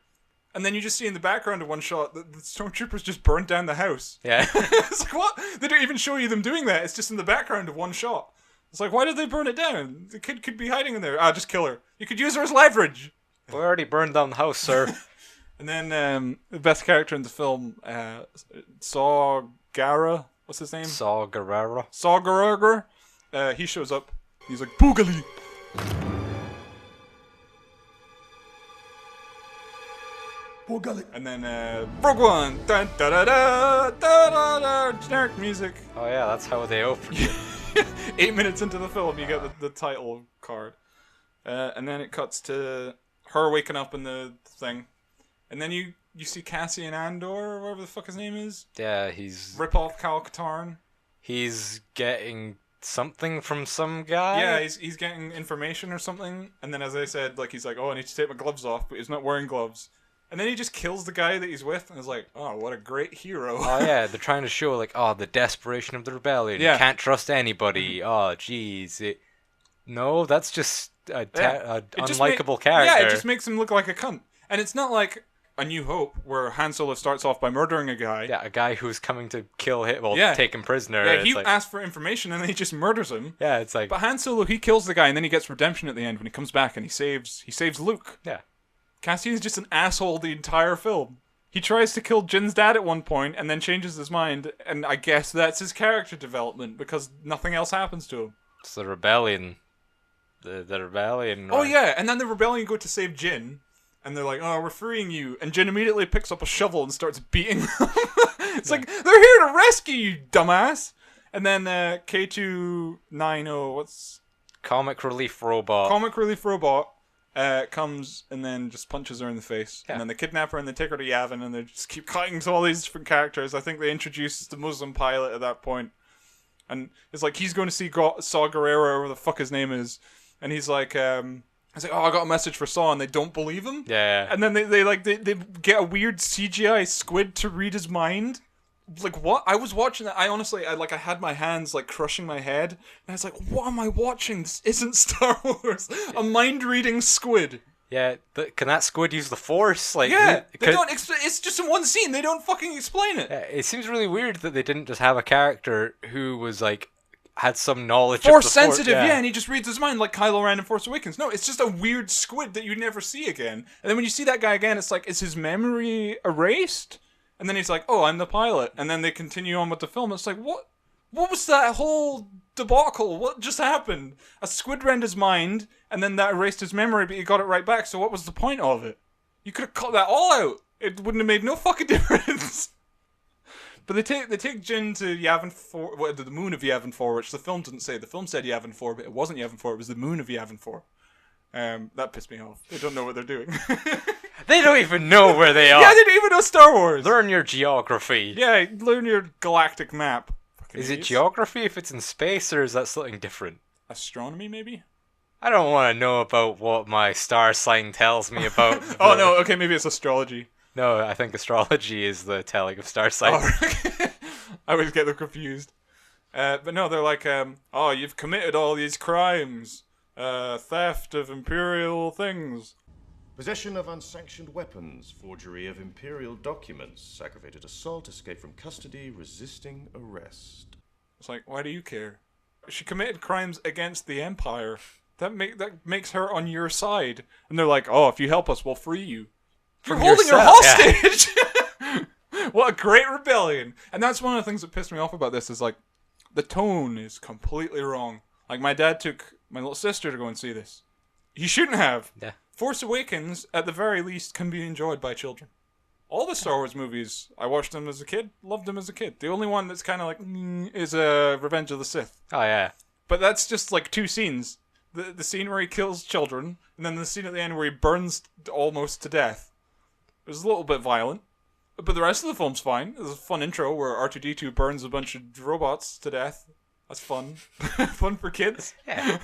And then you just see in the background of one shot that the stormtroopers just burnt down the house. Yeah. It's like, what? They don't even show you them doing that. It's just in the background of one shot. It's like, why did they burn it down? The kid could be hiding in there. Just kill her. You could use her as leverage. We already burned down the house, sir. And then the best character in the film, Saw Gerrera. What's his name? Saw Gerrera. Saw Gerrera. He shows up. He's like, Boogali. And then Rogue One, dun, da, da, da, da, da, da, generic music. Oh yeah, that's how they open. 8 minutes into the film, you get the title card, and then it cuts to her waking up in the thing, and then you see Cassian Andor, or whatever the fuck his name is. Yeah, he's rip off Cal Katarn. He's getting something from some guy. Yeah, he's getting information or something, and then as I said, like he's like, oh, I need to take my gloves off, but he's not wearing gloves. And then he just kills the guy that he's with, and is like, oh, what a great hero. Oh, yeah, they're trying to show, like, oh, the desperation of the rebellion. Yeah. You can't trust anybody. Oh, jeez. No, that's just an unlikable character. Yeah, it just makes him look like a cunt. And it's not like A New Hope, where Han Solo starts off by murdering a guy. Yeah, a guy who's coming to kill him, take him prisoner. Yeah, he asked for information, and then he just murders him. Yeah, it's like... But Han Solo, he kills the guy, and then he gets redemption at the end when he comes back, and he saves Luke. Yeah. Cassian's just an asshole the entire film. He tries to kill Jin's dad at one point and then changes his mind, and I guess that's his character development because nothing else happens to him. It's the rebellion. The rebellion. Oh yeah, and then the rebellion go to save Jyn, and they're like, oh, we're freeing you. And Jyn immediately picks up a shovel and starts beating them. It's like, they're here to rescue you, dumbass. And then K290, what's... Comic Relief Robot. Comes and then just punches her in the face. Yeah. And then they kidnap her and they take her to Yavin and they just keep cutting to all these different characters. I think they introduced the Muslim pilot at that point. And it's like, he's going to see Saw Gerrera, or whatever the fuck his name is. And he's like, oh, I got a message for Saw, and they don't believe him. Yeah. And then they get a weird CGI squid to read his mind. Like, what? I was watching that. I honestly, I had my hands, like, crushing my head. And I was like, what am I watching? This isn't Star Wars. A mind-reading squid. Yeah, can that squid use the Force? Like, yeah, they don't. It's just in one scene. They don't fucking explain it. It seems really weird that they didn't just have a character who was, like, had some knowledge Force of the Force. sensitive, yeah, and he just reads his mind like Kylo Ren in Force Awakens. No, it's just a weird squid that you never see again. And then when you see that guy again, it's like, is his memory erased? And then he's like, oh, I'm the pilot. And then they continue on with the film. It's like, what was that whole debacle? What just happened? A squid rent his mind, and then that erased his memory, but he got it right back, so what was the point of it? You could have cut that all out. It wouldn't have made no fucking difference. But they take Jin to Yavin 4, well, the moon of Yavin 4, which the film didn't say. The film said Yavin 4, but it wasn't Yavin 4, it was the moon of Yavin 4. That pissed me off. They don't know what they're doing. They don't even know where they are. Yeah, they don't even know Star Wars. Learn your geography. Yeah, learn your galactic map. Is it geography if it's in space, or is that something different? Astronomy, maybe? I don't want to know about what my star sign tells me about. Oh, no, okay, maybe it's astrology. No, I think astrology is the telling of star signs. Oh, I always get them confused. But no, they're like, oh, you've committed all these crimes. Theft of Imperial things. Possession of unsanctioned weapons, forgery of Imperial documents, aggravated assault, escape from custody, resisting arrest. It's like, why do you care? She committed crimes against the Empire. That makes her on your side. And they're like, oh, if you help us, we'll free you. You're holding her hostage! Yeah. What a great rebellion. And that's one of the things that pissed me off about this is like, the tone is completely wrong. Like, my dad took my little sister to go and see this. He shouldn't have. Yeah. Force Awakens, at the very least, can be enjoyed by children. All the Star Wars movies, I watched them as a kid, loved them as a kid. The only one that's kind of like, is Revenge of the Sith. Oh, yeah. But that's just like 2 scenes. The scene where he kills children, and then the scene at the end where he burns almost to death. It was a little bit violent. But the rest of the film's fine. There's a fun intro where R2-D2 burns a bunch of robots to death. That's fun. Fun for kids. Yeah.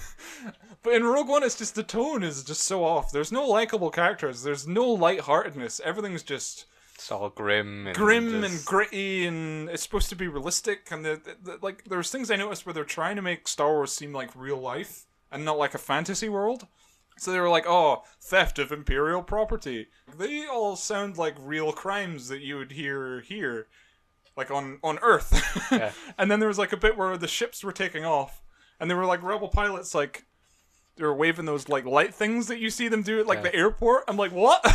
But in Rogue One, it's just the tone is just so off. There's no likable characters. There's no lightheartedness. Everything's just... It's all grim and and gritty, and it's supposed to be realistic. And like, there's things I noticed where they're trying to make Star Wars seem like real life and not like a fantasy world. So they were like, oh, theft of Imperial property. They all sound like real crimes that you would hear here. Like on Earth. Yeah. And then there was like a bit where the ships were taking off. And they were like rebel pilots, like, they were waving those like light things that you see them do at like the airport. I'm like, what?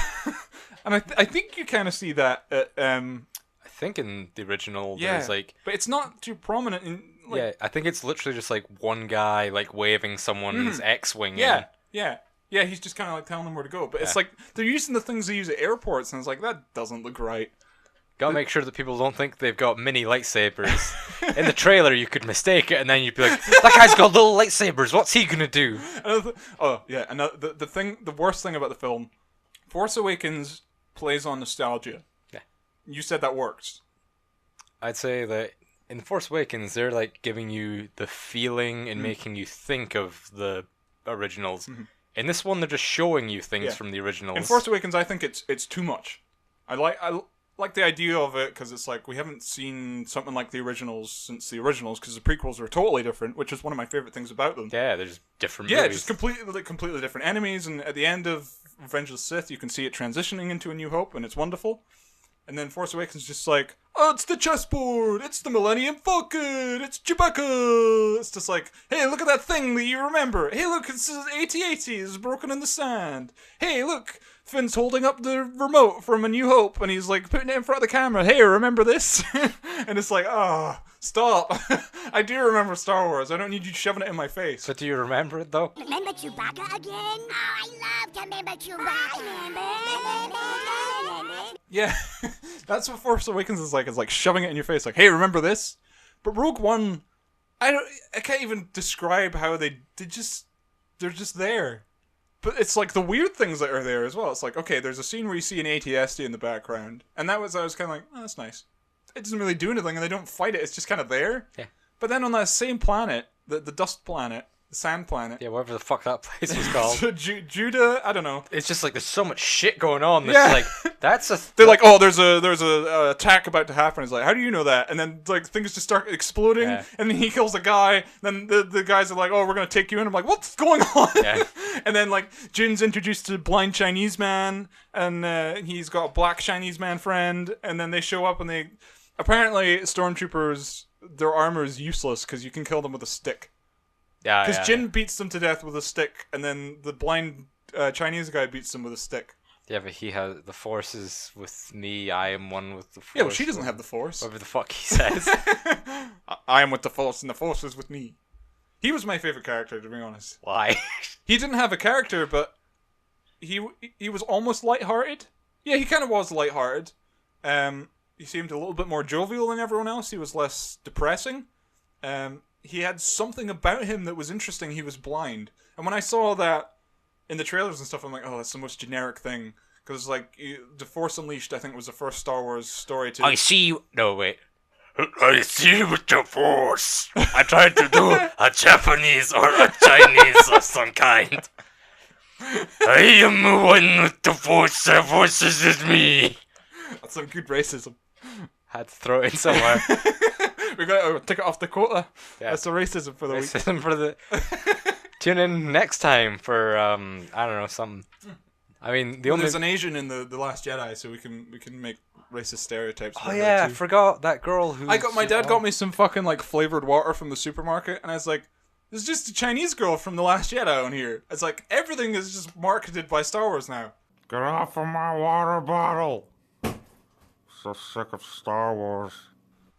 And I think you kind of see that at, I think in the original there's like... But it's not too prominent in... Like, yeah, I think it's literally just like one guy like waving someone's X-Wing. Yeah, yeah, he's just kind of like telling them where to go. But it's like, they're using the things they use at airports, and it's like, that doesn't look right. Gotta make sure that people don't think they've got mini lightsabers. In the trailer, you could mistake it, and then you'd be like, that guy's got little lightsabers, what's he gonna do? Oh, yeah, and the worst thing about the film, Force Awakens plays on nostalgia. Yeah. You said that works. I'd say that in Force Awakens, they're like giving you the feeling and making you think of the originals. Mm-hmm. In this one, they're just showing you things from the originals. In Force Awakens, I think it's too much. I like the idea of it because it's like we haven't seen something like the originals since the originals because the prequels are totally different, which is one of my favorite things about them. Yeah, they're just different movies. Yeah, just completely different enemies, and at the end of Revenge of the Sith, you can see it transitioning into A New Hope, and it's wonderful. And then Force Awakens is just like, oh, it's the chessboard, it's the Millennium Falcon, it's Chewbacca. It's just like, hey, look at that thing that you remember. Hey, look, it's AT-AT is broken in the sand. Hey, look, Finn's holding up the remote from A New Hope, and he's like putting it in front of the camera. Hey, remember this? And it's like, oh, stop. I do remember Star Wars. I don't need you shoving it in my face. But do you remember it, though? Remember Chewbacca again? Oh, I love to remember Chewbacca. Yeah, that's what Force Awakens is like. It's like shoving it in your face. Like, hey, remember this? But Rogue One, I can't even describe how they're just there. But it's like the weird things that are there as well. It's like, okay, there's a scene where you see an AT-ST in the background, and I was kind of like, oh, that's nice. It doesn't really do anything, and they don't fight it. It's just kind of there. Yeah. But then on that same planet, the dust planet, the sand planet. Yeah, whatever the fuck that place was called. Judah, I don't know. It's just like there's so much shit going on. That's like that's a. They're like, oh, there's a attack about to happen. It's like, how do you know that? And then like things just start exploding, and then he kills a guy. Then the guys are like, oh, we're gonna take you in. I'm like, what's going on? Yeah. And then like Jin's introduced to a blind Chinese man, and he's got a black Chinese man friend. And then they show up, and they apparently stormtroopers, their armor is useless because you can kill them with a stick. Yeah, because Jin beats them to death with a stick, and then the blind Chinese guy beats them with a stick. Yeah, but he has the Force is with me. I am one with the Force. Yeah, well, she doesn't have the Force. Whatever the fuck he says. I am with the Force, and the Force is with me. He was my favorite character, to be honest. Why? He didn't have a character, but he was almost lighthearted. Yeah, he kind of was lighthearted. He seemed a little bit more jovial than everyone else. He was less depressing. He had something about him that was interesting. He was blind. And when I saw that in the trailers and stuff, I'm like, oh, that's the most generic thing. Because, like, The Force Unleashed, I think, was the first Star Wars story to... I see you... No, wait. I see with the Force. I tried to do a Japanese or a Chinese of some kind. I am one with the Force. The Force is with me. That's some good racism. Had to throw it in somewhere. We got to take it off the quota. Yeah. That's the racism for the week. Racism for the... Tune in next time for, I don't know, something... I mean, There's an Asian in the Last Jedi, so we can make racist stereotypes. Oh yeah, I forgot that girl who... My dad got me some fucking, like, flavored water from the supermarket, and I was like, there's just a Chinese girl from The Last Jedi on here. It's like, everything is just marketed by Star Wars now. Get off of my water bottle. So sick of Star Wars.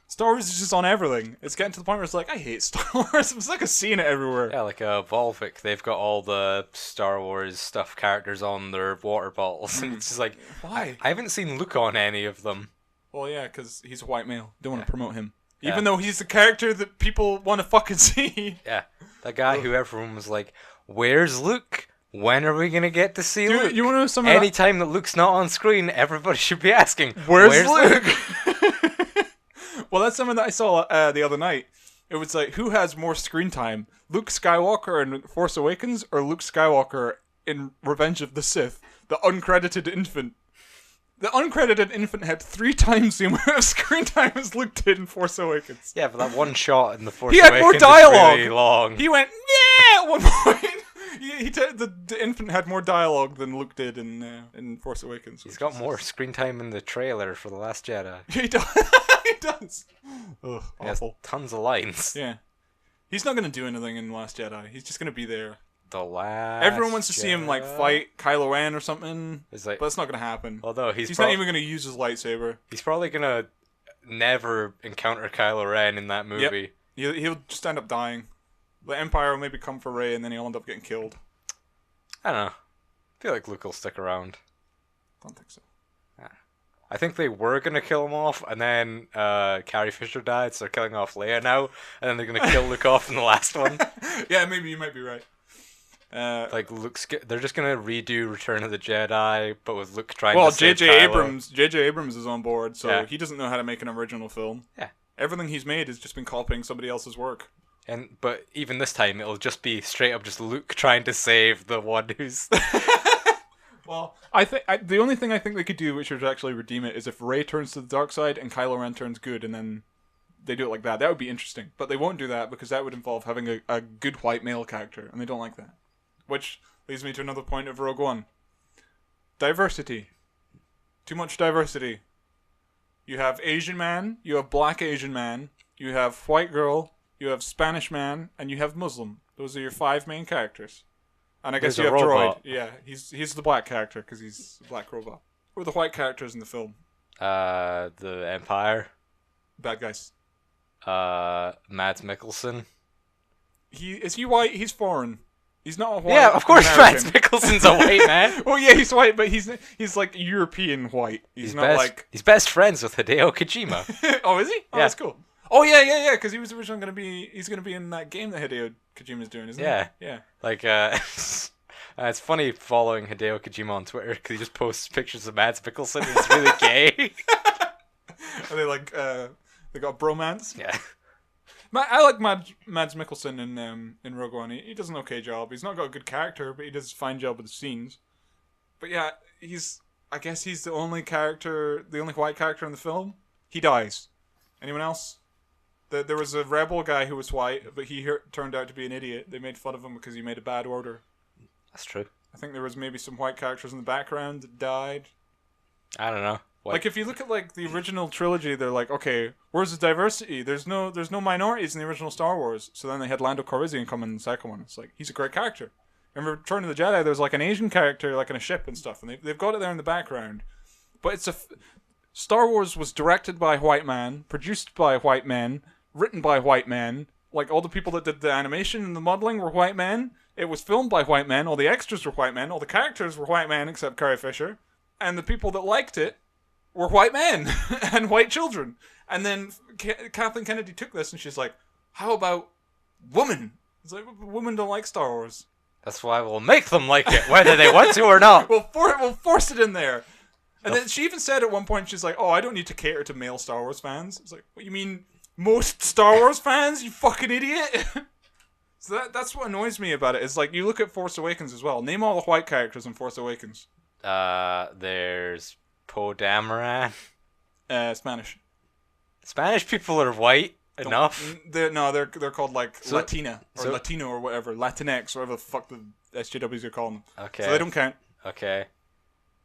Star Wars is just on everything. It's getting to the point where it's like, I hate Star Wars. I'm sick of seeing it everywhere. Yeah, like Volvic, they've got all the Star Wars stuff characters on their water bottles, and it's just like, why? I haven't seen Luke on any of them. Well, yeah, because he's a white male. Don't want to promote him. Even though he's the character that people want to fucking see. Yeah, that guy who everyone was like, where's Luke? When are we going to get to see Luke? You want to know something? Anytime that Luke's not on screen, everybody should be asking, Where's Luke? Well, that's something that I saw the other night. It was like, who has more screen time? Luke Skywalker in Force Awakens or Luke Skywalker in Revenge of the Sith? The uncredited infant. The uncredited infant had 3 times the amount of screen time as Luke did in Force Awakens. Yeah, but that one shot in the Force He Awakens had more dialogue. is really long. He went, yeah, at one point. The infant had more dialogue than Luke did in Force Awakens. He's got more screen time in the trailer for The Last Jedi. He does. He does. Ugh, He has awful. tons of lines. Yeah. He's not going to do anything in The Last Jedi. He's just going to be there. The Last Everyone wants to see him, like, Jedi? fight Kylo Ren or something. Like, but it's not going to happen. Although he's not even going to use his lightsaber. He's probably going to never encounter Kylo Ren in that movie. Yep. He'll just end up dying. The Empire will maybe come for Rey, and then he'll end up getting killed. I don't know. I feel like Luke will stick around. Don't think so. I think they were going to kill him off, and then Carrie Fisher died, so they're killing off Leia now, and then they're going to kill Luke off in the last one. Yeah, maybe you might be right. Like they're just going to redo Return of the Jedi, but with Luke trying to save J.J. Abrams. J.J. Abrams is on board, so he doesn't know how to make an original film. Yeah. Everything he's made has just been copying somebody else's work. But even this time, it'll just be straight up just Luke trying to save the one who's... Well, I think the only thing I think they could do, which would actually redeem it, is if Rey turns to the dark side and Kylo Ren turns good, and then they do it like that. That would be interesting. But they won't do that because that would involve having a good white male character, and they don't like that. Which leads me to another point of Rogue One. Diversity. Too much diversity. You have Asian man, you have black Asian man, you have white girl, you have Spanish man, and you have Muslim. Those are your 5 main characters. And I guess There's you a have robot. Droid. Yeah, he's the black character because he's a black robot. Who are the white characters in the film? The Empire. Bad guys. Mads Mikkelsen. Is he white? He's foreign. He's not a white. Yeah, of course Mads American. Mikkelsen's a white man. Well, yeah, he's white, but he's like European white. He's not like... He's best friends with Hideo Kojima. Oh, is he? Oh, Yeah. that's cool. Oh, yeah, because he was originally going to be... He's going to be in that game that Hideo Kojima's doing, isn't Yeah. he? Yeah. Like, it's funny following Hideo Kojima on Twitter because he just posts pictures of Mads Mikkelsen and he's really gay. Are they like... They got bromance? Yeah. I like Mads Mikkelsen in Rogue One. He does an okay job. He's not got a good character, but he does a fine job with the scenes. But yeah, I guess he's the only white character in the film. He dies. Anyone else? There was a rebel guy who was white, but he turned out to be an idiot. They made fun of him because he made a bad order. That's true. I think there was maybe some white characters in the background that died. I don't know. Like if you look at like the original trilogy, they're like, okay, where's the diversity? There's no minorities in the original Star Wars. So then they had Lando Calrissian come in the second one. It's like he's a great character. Remember Return of the Jedi? There's like an Asian character like in a ship and stuff, and they've got it there in the background. But it's Star Wars was directed by a white man, produced by white men, written by white men, Like, all the people that did the animation and the modeling were white men. It was filmed by white men. All the extras were white men. All the characters were white men except Carrie Fisher. And the people that liked it were white men and white children. And then Kathleen Kennedy took this and she's like, how about women? It's like, women don't like Star Wars. That's why we'll make them like it, whether they want to or not. We'll force it in there. And then she even said at one point, she's like, oh, I don't need to cater to male Star Wars fans. It's like, what, you mean most Star Wars fans, you fucking idiot? So that's what annoys me about it. It's like, you look at Force Awakens as well. Name all the white characters in Force Awakens. There's Poe Dameron. Spanish. Spanish people are white enough. They're called like Latina or Latino or whatever, Latinx, whatever the fuck the SJWs are calling them. Okay. So they don't count. Okay.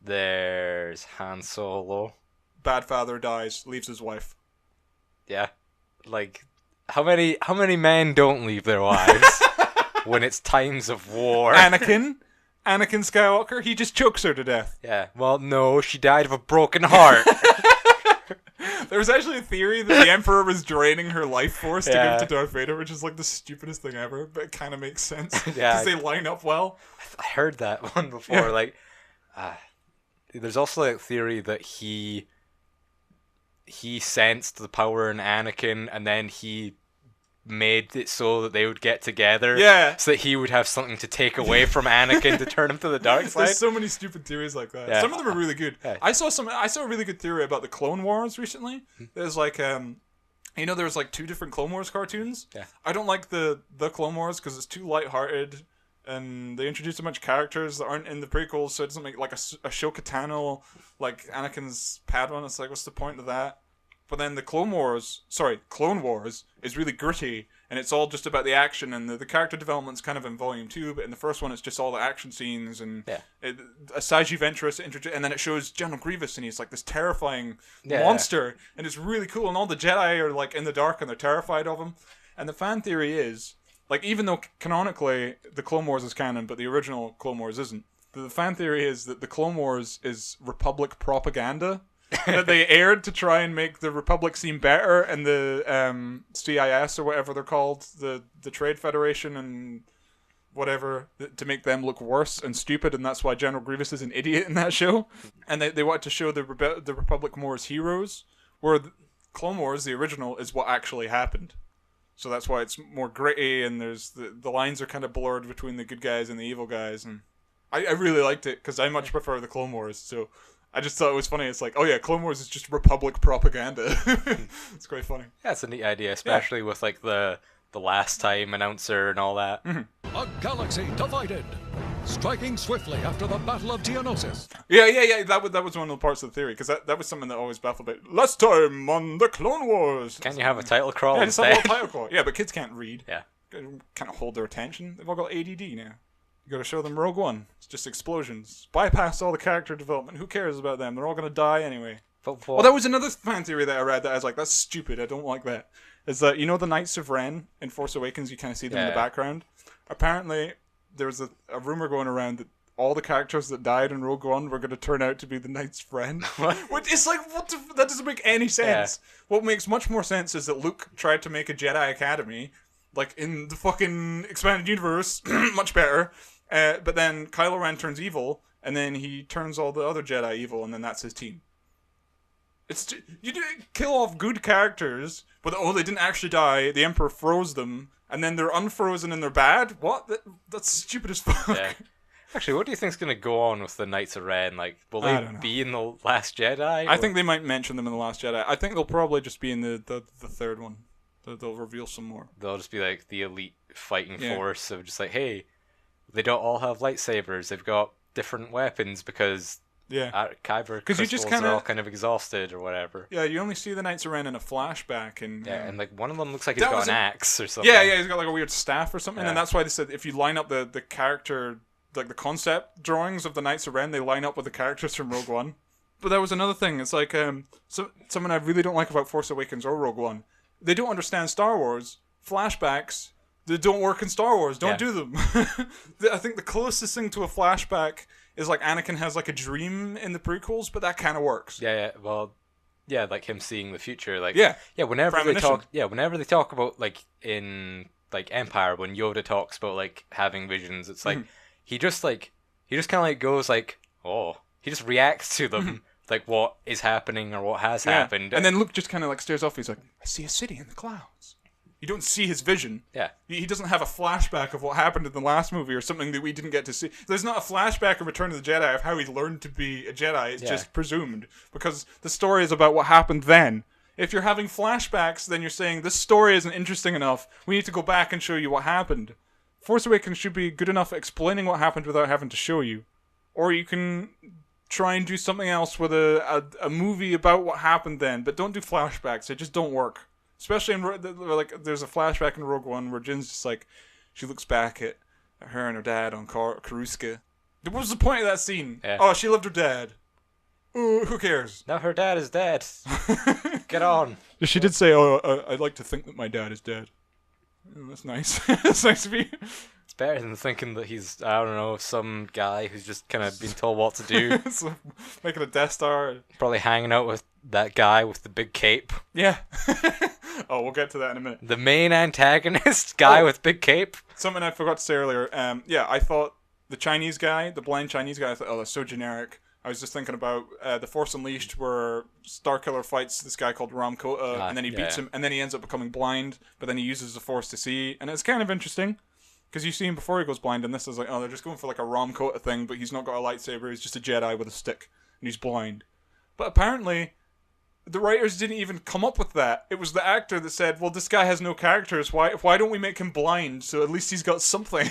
There's Han Solo. Bad father dies, leaves his wife. Yeah. Like, how many men don't leave their wives when it's times of war? Anakin Skywalker, he just chokes her to death. Yeah. Well, no, she died of a broken heart. There was actually a theory that the Emperor was draining her life force to give to Darth Vader, which is like the stupidest thing ever, but it kind of makes sense. Yeah. Because they line up well. I heard that one before. Yeah. Like, there's also a theory that he sensed the power in Anakin, and then he made it so that they would get together. Yeah. So that he would have something to take away from Anakin to turn him to the dark side. There's so many stupid theories like that. Yeah. Some of them are really good. Yeah. I saw a really good theory about the Clone Wars recently. There's like there's like 2 different Clone Wars cartoons. Yeah. I don't like the Clone Wars because it's too lighthearted, and they introduce a bunch of characters that aren't in the prequels, so it doesn't make like a Ahsoka Tano, like Anakin's Padawan. It's like, what's the point of that? But then the Clone Wars is really gritty, and it's all just about the action, and the character development's kind of in Volume 2, but in the first one it's just all the action scenes, and Asajj Ventress, and then it shows General Grievous, and he's like this terrifying monster, and it's really cool, and all the Jedi are like in the dark, and they're terrified of him. And the fan theory is, like, even though canonically the Clone Wars is canon, but the original Clone Wars isn't, the fan theory is that the Clone Wars is Republic propaganda. That they aired to try and make the Republic seem better, and the CIS or whatever they're called, the Trade Federation and whatever, to make them look worse and stupid, and that's why General Grievous is an idiot in that show. And they wanted to show the Republic more as heroes, where the Clone Wars, the original, is what actually happened. So that's why it's more gritty, and there's the lines are kind of blurred between the good guys and the evil guys. And I really liked it because I much prefer the Clone Wars. So I just thought it was funny. It's like, oh yeah, Clone Wars is just Republic propaganda. It's quite funny. Yeah, it's a neat idea, especially with like the last time announcer and all that. Mm-hmm. A galaxy divided, striking swiftly after the Battle of Geonosis. Yeah. That was one of the parts of the theory, because that was something that always baffled me. Last time on the Clone Wars. Can't you have a title crawl? Yeah, just have a little title crawl. Yeah, but kids can't read. Yeah, can't hold their attention. They've all got ADD now. You got to show them Rogue One. It's just explosions. Bypass all the character development. Who cares about them? They're all going to die anyway. Well, that was another fan theory that I read that I was like, that's stupid. I don't like that. Is that, you know, the Knights of Ren in Force Awakens, you kind of see them in the background? Apparently, there was a rumor going around that all the characters that died in Rogue One were going to turn out to be the Knights of Ren. Which is like, that doesn't make any sense. Yeah. What makes much more sense is that Luke tried to make a Jedi Academy, like in the fucking expanded universe, much better. But then Kylo Ren turns evil, and then he turns all the other Jedi evil, and then that's his team. You kill off good characters, but they didn't actually die. The Emperor froze them, and then they're unfrozen and they're bad. What? That's stupid as fuck. Yeah. Actually, what do you think's going to go on with the Knights of Ren? Like, will they be in the Last Jedi? I think they might mention them in the Last Jedi. I think they'll probably just be in the third one. They'll reveal some more. They'll just be like the elite fighting force of just like, hey, they don't all have lightsabers. They've got different weapons because kyber crystals are all kind of exhausted or whatever. Yeah, you only see the Knights of Ren in a flashback, and and like one of them looks like he's got an axe or something. Yeah, he's got like a weird staff or something, and that's why they said if you line up the character, like the concept drawings of the Knights of Ren, they line up with the characters from Rogue One. But that was another thing. It's like something I really don't like about Force Awakens or Rogue One. They don't understand Star Wars. Flashbacks, they don't work in Star Wars. Don't do them. I think the closest thing to a flashback is like Anakin has like a dream in the prequels, but that kind of works. Yeah. Well, yeah, like him seeing the future. Like Yeah. whenever they Premonition. talk, whenever they talk about like in like Empire, when Yoda talks about like having visions, it's like he just kind of like goes like, oh, he just reacts to them like what is happening or what has happened, and then Luke just kind of like stares off. He's like, I see a city in the clouds. You don't see his vision. Yeah. He doesn't have a flashback of what happened in the last movie or something that we didn't get to see. There's not a flashback in Return of the Jedi of how he learned to be a Jedi. It's just presumed. Because the story is about what happened then. If you're having flashbacks, then you're saying, this story isn't interesting enough. We need to go back and show you what happened. Force Awakens should be good enough at explaining what happened without having to show you. Or you can try and do something else with a movie about what happened then. But don't do flashbacks. They just don't work. Especially in, like, there's a flashback in Rogue One where Jin's just like, she looks back at her and her dad on Coruscant. What was the point of that scene? Yeah. Oh, she loved her dad. Ooh, who cares? Now her dad is dead. Get on. She did say, oh, I'd like to think that my dad is dead. Oh, that's nice. That's nice of you. It's better than thinking that he's, I don't know, some guy who's just kind of been told what to do. So, making a Death Star. Probably hanging out with that guy with the big cape. Yeah. Oh, we'll get to that in a minute. The main antagonist guy with big cape. Something I forgot to say earlier. Yeah, I thought the Chinese guy, the blind Chinese guy, I thought, oh, that's so generic. I was just thinking about The Force Unleashed, where Starkiller fights this guy called Ram Kota, and then he beats him, and then he ends up becoming blind, but then he uses the Force to see, and it's kind of interesting, because you see him before he goes blind, and this is like, oh, they're just going for like a Ram Kota thing, but he's not got a lightsaber, he's just a Jedi with a stick, and he's blind. But apparently, the writers didn't even come up with that. It was the actor that said, well, this guy has no characters, why don't we make him blind, so at least he's got something?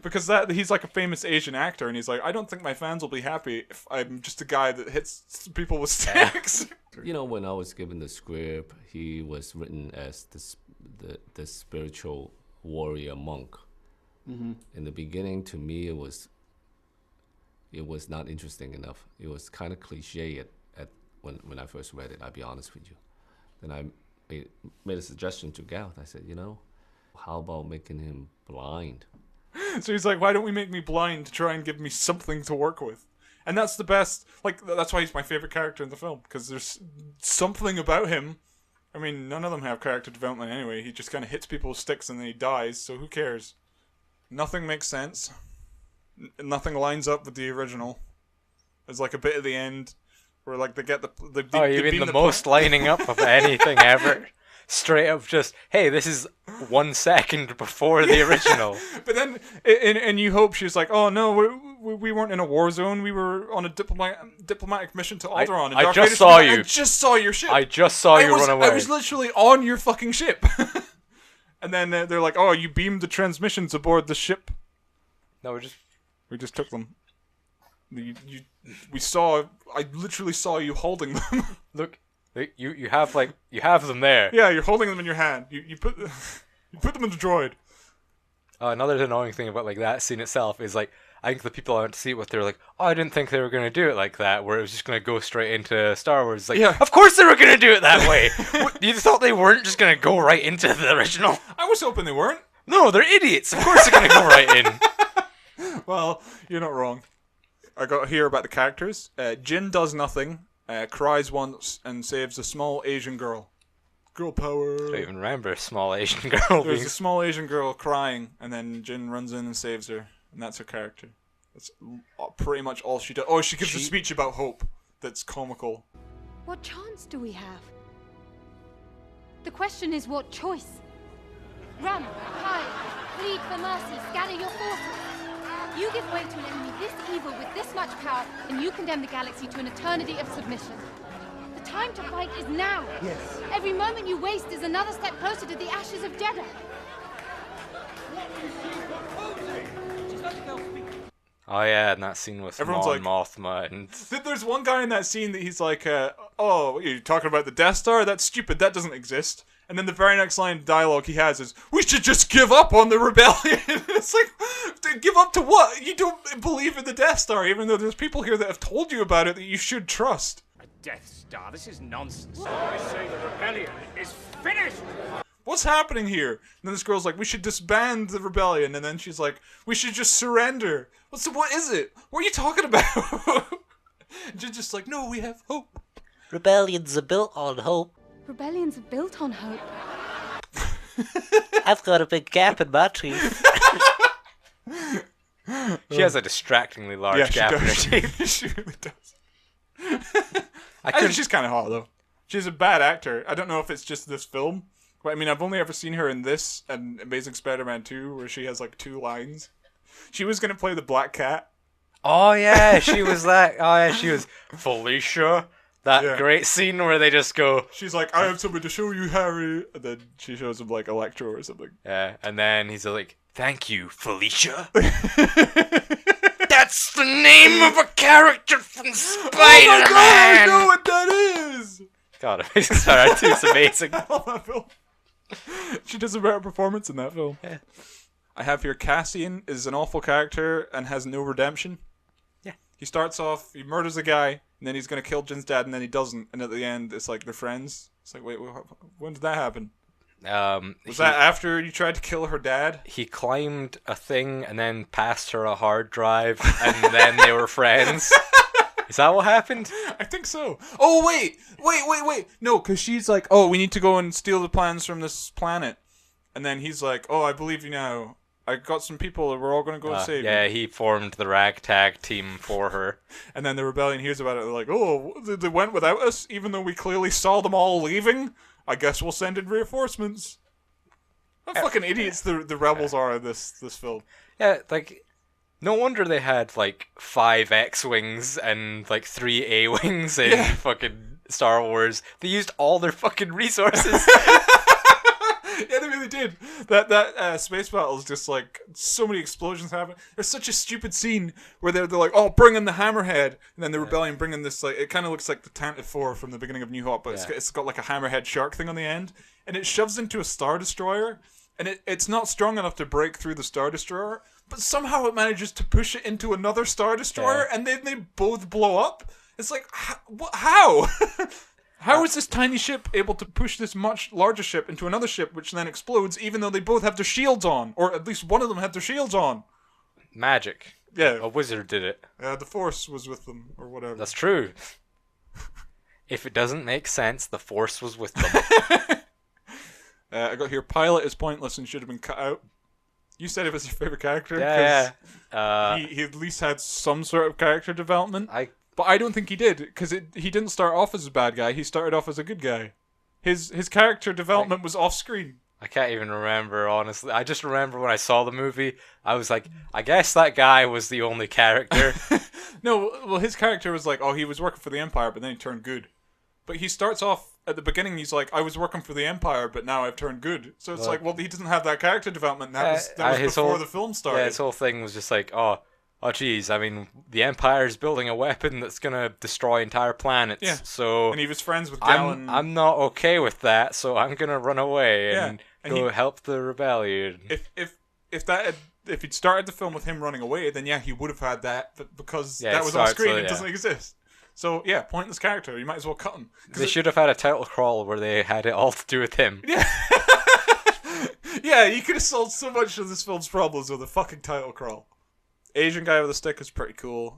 Because he's like a famous Asian actor, and he's like, I don't think my fans will be happy if I'm just a guy that hits people with sticks. You know, when I was given the script, he was written as the spiritual warrior monk. Mm-hmm. In the beginning, to me, it was not interesting enough. It was kind of cliche when I first read it, I'll be honest with you. Then I made a suggestion to Gareth. I said, you know, how about making him blind? So he's like, why don't we make me blind to try and give me something to work with? And that's the best, like, that's why he's my favorite character in the film, because there's something about him. I mean, none of them have character development anyway. He just kind of hits people with sticks and then he dies, so who cares? Nothing makes sense. Nothing lines up with the original. There's like a bit at the end where like they get oh, you mean the most lining up of anything ever? Straight up just, hey, this is 1 second before the original. But then, in New Hope, she's like, oh no, we weren't in a war zone. We were on a diplomatic mission to Alderaan. I just saw you. I just saw your ship. I just saw you run away. I was literally on your fucking ship. And then they're like, oh, you beamed the transmissions aboard the ship. No, we just took them. I literally saw you holding them. Look. You have them there. Yeah, you're holding them in your hand. You put them in the droid. Another annoying thing about like that scene itself is like I think the people I went to see it with, they're like, oh, I didn't think they were gonna do it like that, where it was just gonna go straight into Star Wars. Like, yeah. Of course they were gonna do it that way. You thought they weren't just gonna go right into the original? I was hoping they weren't. No, they're idiots. Of course they're gonna go right in. Well, you're not wrong. I got here about the characters. Jin does nothing. Cries once and saves a small Asian girl. Girl power. I don't even remember a small Asian girl. There's a small Asian girl crying, and then Jin runs in and saves her, and that's her character. That's pretty much all she does. Oh, she gives a speech about hope that's comical. What chance do we have? The question is what choice? Run, hide, plead for mercy, scatter your forces. You give way to an enemy this evil with this much power, and you condemn the galaxy to an eternity of submission. The time to fight is now. Yes. Every moment you waste is another step closer to the ashes of Jeddah. Oh yeah, and that scene with Mon Mothma and... There's one guy in that scene that he's like, oh, you're talking about the Death Star? That's stupid, that doesn't exist. And then the very next line of dialogue he has is, we should just give up on the rebellion. It's like, give up to what? You don't believe in the Death Star, even though there's people here that have told you about it that you should trust. A Death Star? This is nonsense. I say the rebellion is finished! What's happening here? And then this girl's like, we should disband the rebellion. And then she's like, we should just surrender. What is it? What are you talking about? Just like, no, we have hope. Rebellions are built on hope. Rebellions are built on hope. I've got a big gap in my teeth. She has a distractingly large gap in her teeth. She really does. I think she's kind of hot, though. She's a bad actor. I don't know if it's just this film. But I mean, I've only ever seen her in this and Amazing Spider-Man 2, where she has like 2 lines. She was going to play the Black Cat. Oh, yeah, she was that. Oh, yeah, she was Felicia. That great scene where they just go... She's like, I have something to show you, Harry. And then she shows him like Electro or something. Yeah, and then he's like, thank you, Felicia. That's the name of a character from Spider-Man! Oh my god, I know what that is! God, Amazing Spider-Man 2 is amazing. I love that film. She does a better performance in that film. Yeah. I have here Cassian is an awful character and has no redemption. Yeah. He starts off, he murders a guy, and then he's going to kill Jin's dad, and then he doesn't. And at the end, it's like they're friends. It's like, wait, when did that happen? Was that after you tried to kill her dad? He climbed a thing and then passed her a hard drive, and then they were friends. Is that what happened? I think so. Oh, wait. No, because she's like, oh, we need to go and steal the plans from this planet. And then he's like, oh, I believe you now. I got some people and we're all going to go and save you. Yeah, he formed the ragtag team for her. And then the rebellion hears about it. They're like, oh, they went without us, even though we clearly saw them all leaving? I guess we'll send in reinforcements. What fucking idiots the rebels are in this film. Yeah, like... No wonder they had, like, 5 X-Wings and, like, 3 A-Wings in fucking Star Wars. They used all their fucking resources. Yeah, they really did. That space battle is just, like, so many explosions happen. There's such a stupid scene where they're like, oh, bring in the hammerhead. And then the rebellion bring in this, like, it kind of looks like the Tantive 4 from the beginning of New Hope, but it's got, like, a hammerhead shark thing on the end. And it shoves into a Star Destroyer. And it's not strong enough to break through the Star Destroyer, but somehow it manages to push it into another Star Destroyer, and then they both blow up. It's like, how? How is this tiny ship able to push this much larger ship into another ship, which then explodes, even though they both have their shields on? Or at least one of them had their shields on. Magic. Yeah. A wizard did it. The Force was with them, or whatever. That's true. If it doesn't make sense, the Force was with them. I got here, Pilot is pointless and should have been cut out. You said it was your favorite character. Yeah. He at least had some sort of character development. But I don't think he did, because he didn't start off as a bad guy. He started off as a good guy. His character development was off screen. I can't even remember, honestly. I just remember when I saw the movie, I was like, I guess that guy was the only character. No, well, his character was like, oh, he was working for the Empire, but then he turned good. But he starts off at the beginning. He's like, I was working for the Empire, but now I've turned good. So it's like, well, he doesn't have that character development. That was before the film started. Yeah, his whole thing was just like, oh, geez. I mean, the Empire's building a weapon that's gonna destroy entire planets. Yeah. So and he was friends with Galen. I'm not okay with that. So I'm gonna run away and go help the rebellion. If he'd started the film with him running away, then yeah, he would have had that. But because that was on screen, it doesn't exist. So, yeah, pointless character. You might as well cut him. They should have had a title crawl where they had it all to do with him. Yeah. Yeah, you could have solved so much of this film's problems with a fucking title crawl. Asian guy with a stick is pretty cool.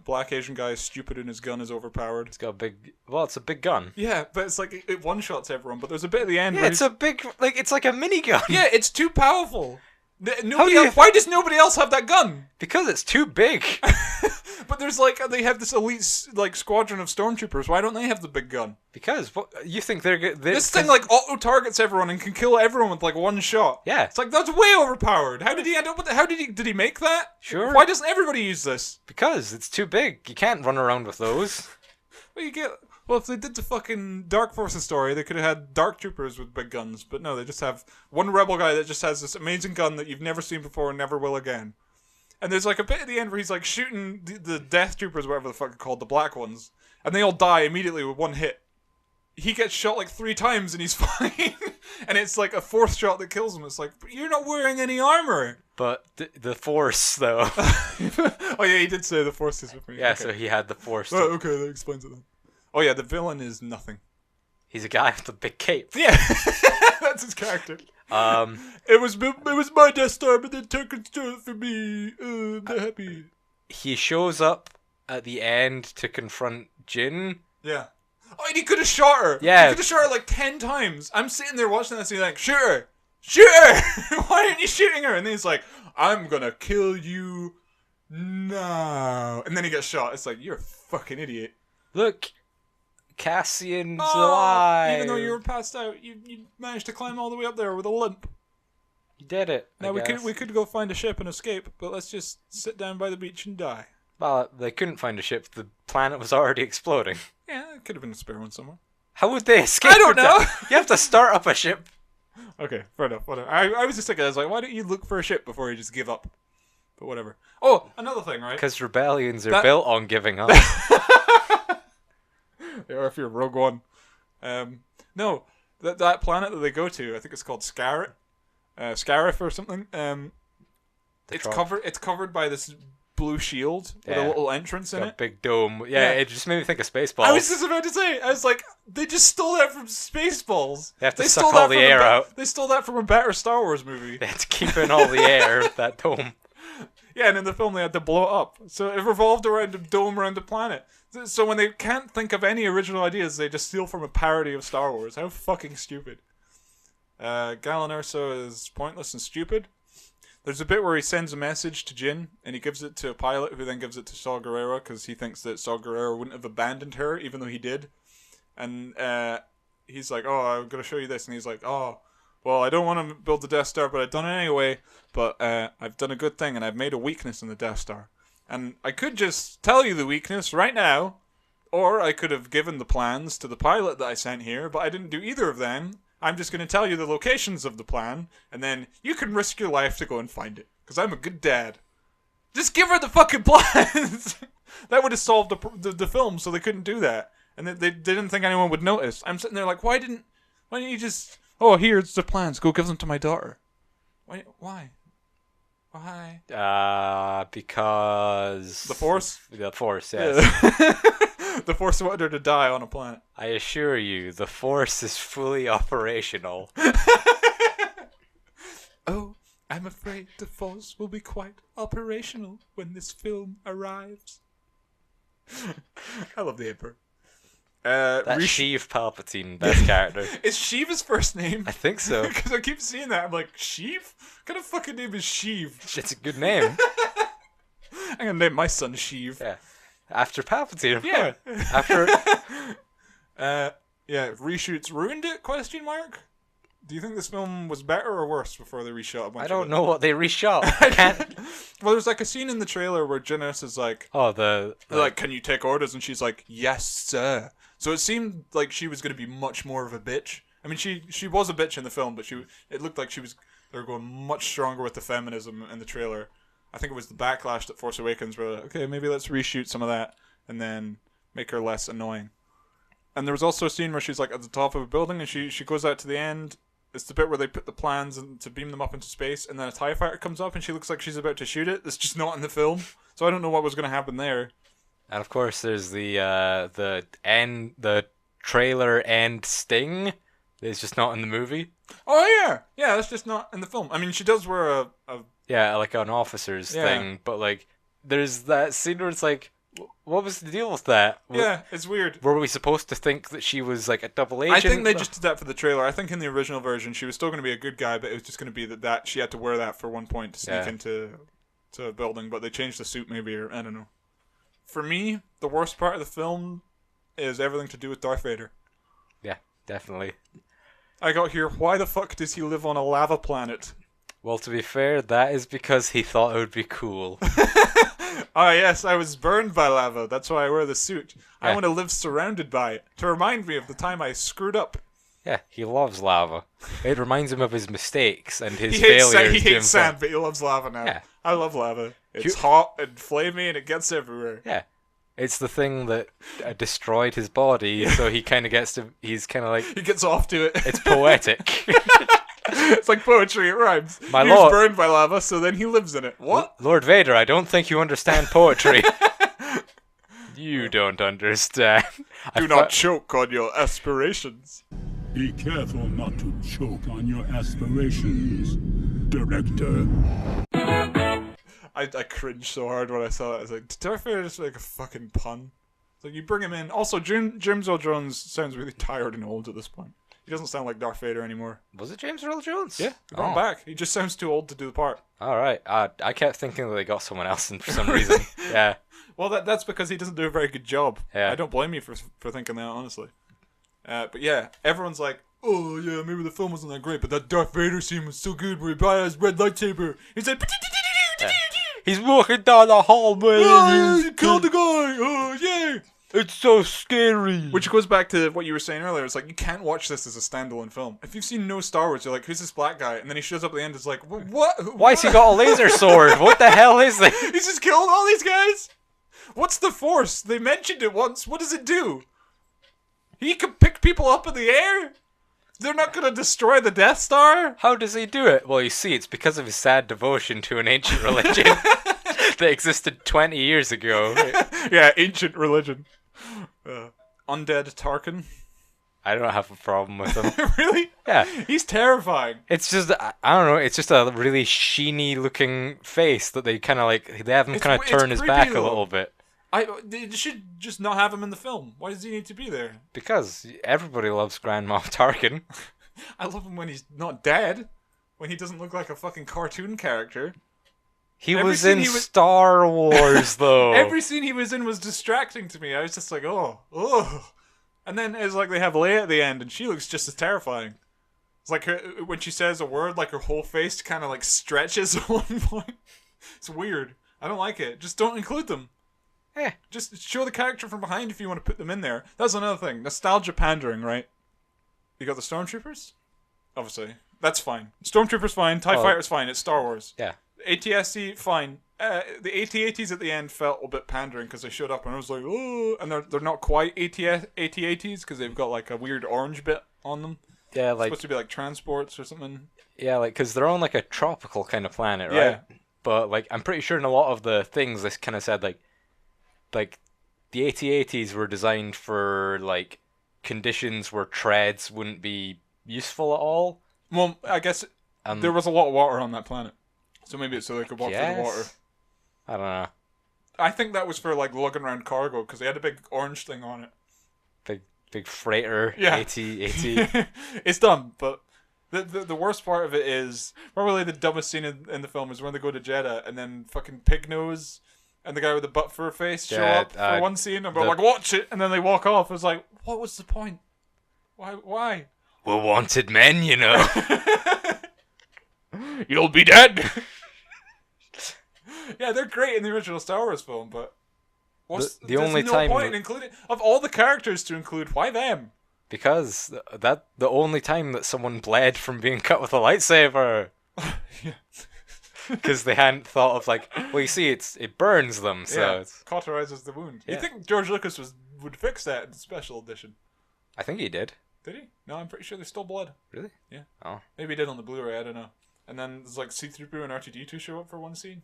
Black Asian guy is stupid and his gun is overpowered. It's got a big... Well, it's a big gun. Yeah, but it's like it one-shots everyone. But there's a bit at the end where it's a big... Like, it's like a minigun. Yeah, it's too powerful. Why does nobody else have that gun? Because it's too big. But there's like, they have this elite like squadron of stormtroopers. Why don't they have the big gun? Because you think they're good. This thing like auto targets everyone and can kill everyone with like one shot. Yeah, it's like that's way overpowered. How did he end up with it? How did he make that? Sure. Why doesn't everybody use this? Because it's too big. You can't run around with those. Well, if they did the fucking Dark Forces story, they could have had Dark Troopers with big guns. But no, they just have one rebel guy that just has this amazing gun that you've never seen before and never will again. And there's like a bit at the end where he's like shooting the Death Troopers, whatever the fuck they're called, the black ones, and they all die immediately with one hit. He gets shot like 3 times and he's fine. And it's like a 4th shot that kills him. It's like, but you're not wearing any armor. But the Force, though. Oh yeah, he did say the Force is with me. Yeah, okay. So he had the Force. Oh, okay, that explains it then. Oh yeah, the villain is nothing. He's a guy with a big cape. Yeah, that's his character. It was my Death Star, but then Tarkin stole it for me. I'm not happy. He shows up at the end to confront Jin, Yeah. Oh, and he could have shot her. Yeah. He could have shot her like 10 times. I'm sitting there watching this and like, shoot her! Shoot her! Why aren't you shooting her? And then he's like, I'm gonna kill you now. And then he gets shot. It's like, you're a fucking idiot. Look, Cassian's alive. Even though you were passed out, you managed to climb all the way up there with a limp. You did it. Now we could go find a ship and escape, but let's just sit down by the beach and die. Well, they couldn't find a ship. The planet was already exploding. Yeah, it could have been a spare one somewhere. How would they escape? I don't know. You have to start up a ship. Okay, fair enough. Whatever. I was just thinking, I was like, why don't you look for a ship before you just give up? But whatever. Oh, another thing, right? Because rebellions are built on giving up. Or if you're Rogue One. No, that planet that they go to, I think it's called Scarif or something. It's covered by this blue shield with a little entrance in it. Big dome. Yeah, it just made me think of Spaceballs. I was just about to say, I was like, they just stole that from Spaceballs. They have to suck all the air out. They stole that from a better Star Wars movie. They had to keep in all the air of that dome. Yeah, and in the film they had to blow it up. So it revolved around a dome around the planet. So when they can't think of any original ideas, they just steal from a parody of Star Wars. How fucking stupid. Galen Erso is pointless and stupid. There's a bit where he sends a message to Jyn, and he gives it to a pilot, who then gives it to Saw Gerrera, because he thinks that Saw Gerrera wouldn't have abandoned her, even though he did. And he's like, oh, I'm going to show you this. And he's like, oh, well, I don't want to build the Death Star, but I've done it anyway. But I've done a good thing, and I've made a weakness in the Death Star. And I could just tell you the weakness right now, or I could have given the plans to the pilot that I sent here, but I didn't do either of them. I'm just going to tell you the locations of the plan, and then you can risk your life to go and find it. Because I'm a good dad. Just give her the fucking plans! That would have solved the film, so they couldn't do that. And they didn't think anyone would notice. I'm sitting there like, why didn't you just... Oh, here's the plans. Go give them to my daughter. Why? Why? Because... The Force? The Force, yes. Yeah. The Force wanted her to die on a planet. I assure you, the Force is fully operational. Oh, I'm afraid the Force will be quite operational when this film arrives. I love the Emperor. That's Sheev Palpatine, best character. Is Sheev his first name? I think so. Because I keep seeing that. I'm like, Sheev? What kind of fucking name is Sheev? It's a good name. I'm going to name my son Sheev. Yeah. After Palpatine, of course. After... yeah, reshoots ruined it, question mark? Do you think this film was better or worse before they reshot a bunch I don't know what they reshot. I can't... Well, there's like a scene in the trailer where Janice is like... Oh, They're like, can you take orders? And she's like, yes, sir. So it seemed like she was going to be much more of a bitch. I mean, she was a bitch in the film, but it looked like they were going much stronger with the feminism in the trailer. I think it was the backlash that Force Awakens were like, okay, maybe let's reshoot some of that and then make her less annoying. And there was also a scene where she's like at the top of a building and she goes out to the end. It's the bit where they put the plans to beam them up into space, and then a TIE fighter comes up and she looks like she's about to shoot it. It's just not in the film. So I don't know what was going to happen there. And of course there's the trailer end sting. It's just not in the movie. Oh yeah. Yeah, that's just not in the film. I mean, she does wear a yeah, like an officer's thing, but like there's that scene where it's like, what was the deal with that? Yeah, it's weird. Were we supposed to think that she was like a double agent? I think they just did that for the trailer. I think in the original version she was still going to be a good guy, but it was just going to be that she had to wear that for one point to sneak into a building, but they changed the suit maybe, or I don't know. For me, the worst part of the film is everything to do with Darth Vader. Yeah, definitely. I got here, why the fuck does he live on a lava planet? Well, to be fair, that is because he thought it would be cool. Ah, yes, I was burned by lava. That's why I wear the suit. Yeah. I want to live surrounded by it, to remind me of the time I screwed up. Yeah, he loves lava. It reminds him of his mistakes and his failures. He hates sand, but he loves lava now. Yeah. I love lava. It's hot and flamey and it gets everywhere. Yeah. It's the thing that destroyed his body, so he kind of gets to... He's kind of like... He gets off to it. It's poetic. It's like poetry, it rhymes. He Lord, was burned by lava, so then he lives in it. What? Lord Vader, I don't think you understand poetry. You don't understand. Do not choke on your aspirations. Be careful not to choke on your aspirations, Director. I cringed so hard when I saw it. I was like, did Darth Vader just make a fucking pun? So you bring him in. Also, James Earl Jones sounds really tired and old at this point. He doesn't sound like Darth Vader anymore. Was it James Earl Jones? Yeah, they brought him back. He just sounds too old to do the part. All right. I kept thinking that they got someone else in for some reason. Yeah. Well, that's because he doesn't do a very good job. Yeah. I don't blame you for thinking that, honestly. But yeah, everyone's like, oh yeah, maybe the film wasn't that great, but that Darth Vader scene was so good where he brought out his red lightsaber. He's like, he's walking down the hallway. oh, he killed the guy. Oh yeah. It's so scary. Which goes back to what you were saying earlier. It's like, you can't watch this as a standalone film. If you've seen no Star Wars, you're like, who's this black guy? And then he shows up at the end, it's like, what? Why's he got a laser sword? What the hell is this? He's just killed all these guys? What's the Force? They mentioned it once. What does it do? He can pick people up in the air? They're not going to destroy the Death Star? How does he do it? Well, you see, it's because of his sad devotion to an ancient religion that existed 20 years ago. Yeah, ancient religion. Undead Tarkin. I don't have a problem with him. Really? Yeah. He's terrifying. It's just, I don't know, it's just a really sheeny looking face that they kind of like, they have him kind of turn his back a little bit. They should just not have him in the film. Why does he need to be there? Because everybody loves Grand Moff Tarkin. I love him when he's not dead. When he doesn't look like a fucking cartoon character. He was in Star Wars, though. Every scene he was in was distracting to me. I was just like, oh. And then it's like they have Leia at the end, and she looks just as terrifying. It's like when she says a word, like her whole face kind of like stretches at one point. It's weird. I don't like it. Just don't include them. Just show the character from behind if you want to put them in there. That's another thing. Nostalgia pandering, right? You got the Stormtroopers? Obviously. That's fine. Stormtroopers fine. TIE Fighter's fine. It's Star Wars. Yeah. ATSC, fine. The AT-ATs at the end felt a bit pandering because they showed up and I was like, oh, and they're not quite AT-ATs because they've got like a weird orange bit on them. Yeah, it's like supposed to be like transports or something. Yeah, like because they're on like a tropical kind of planet, right? Yeah. But like I'm pretty sure in a lot of the things they kind of said like the AT-ATs were designed for like conditions where treads wouldn't be useful at all. Well, I guess there was a lot of water on that planet. So maybe it's so they could walk through the water. I don't know. I think that was for like lugging around cargo because they had a big orange thing on it. Big freighter. Yeah. AT. It's dumb, but the worst part of it is probably the dumbest scene in the film is when they go to Jeddah and then fucking Pig Nose and the guy with the butt fur face show up for one scene and we're like, watch it, and then they walk off. It was like, what was the point? Why? We're wanted men, you know. You'll be dead. Yeah, they're great in the original Star Wars film, but there's no point in including of all the characters to include. Why them? Because the only time that someone bled from being cut with a lightsaber. Yeah. Because they hadn't thought of like, well, you see, it burns them, so it cauterizes the wound. Yeah. You think George Lucas would fix that in the special edition? I think he did. Did he? No, I'm pretty sure there's still blood. Really? Yeah. Oh. Maybe he did on the Blu-ray. I don't know. And then there's like C-3PO and R2-D2 show up for one scene.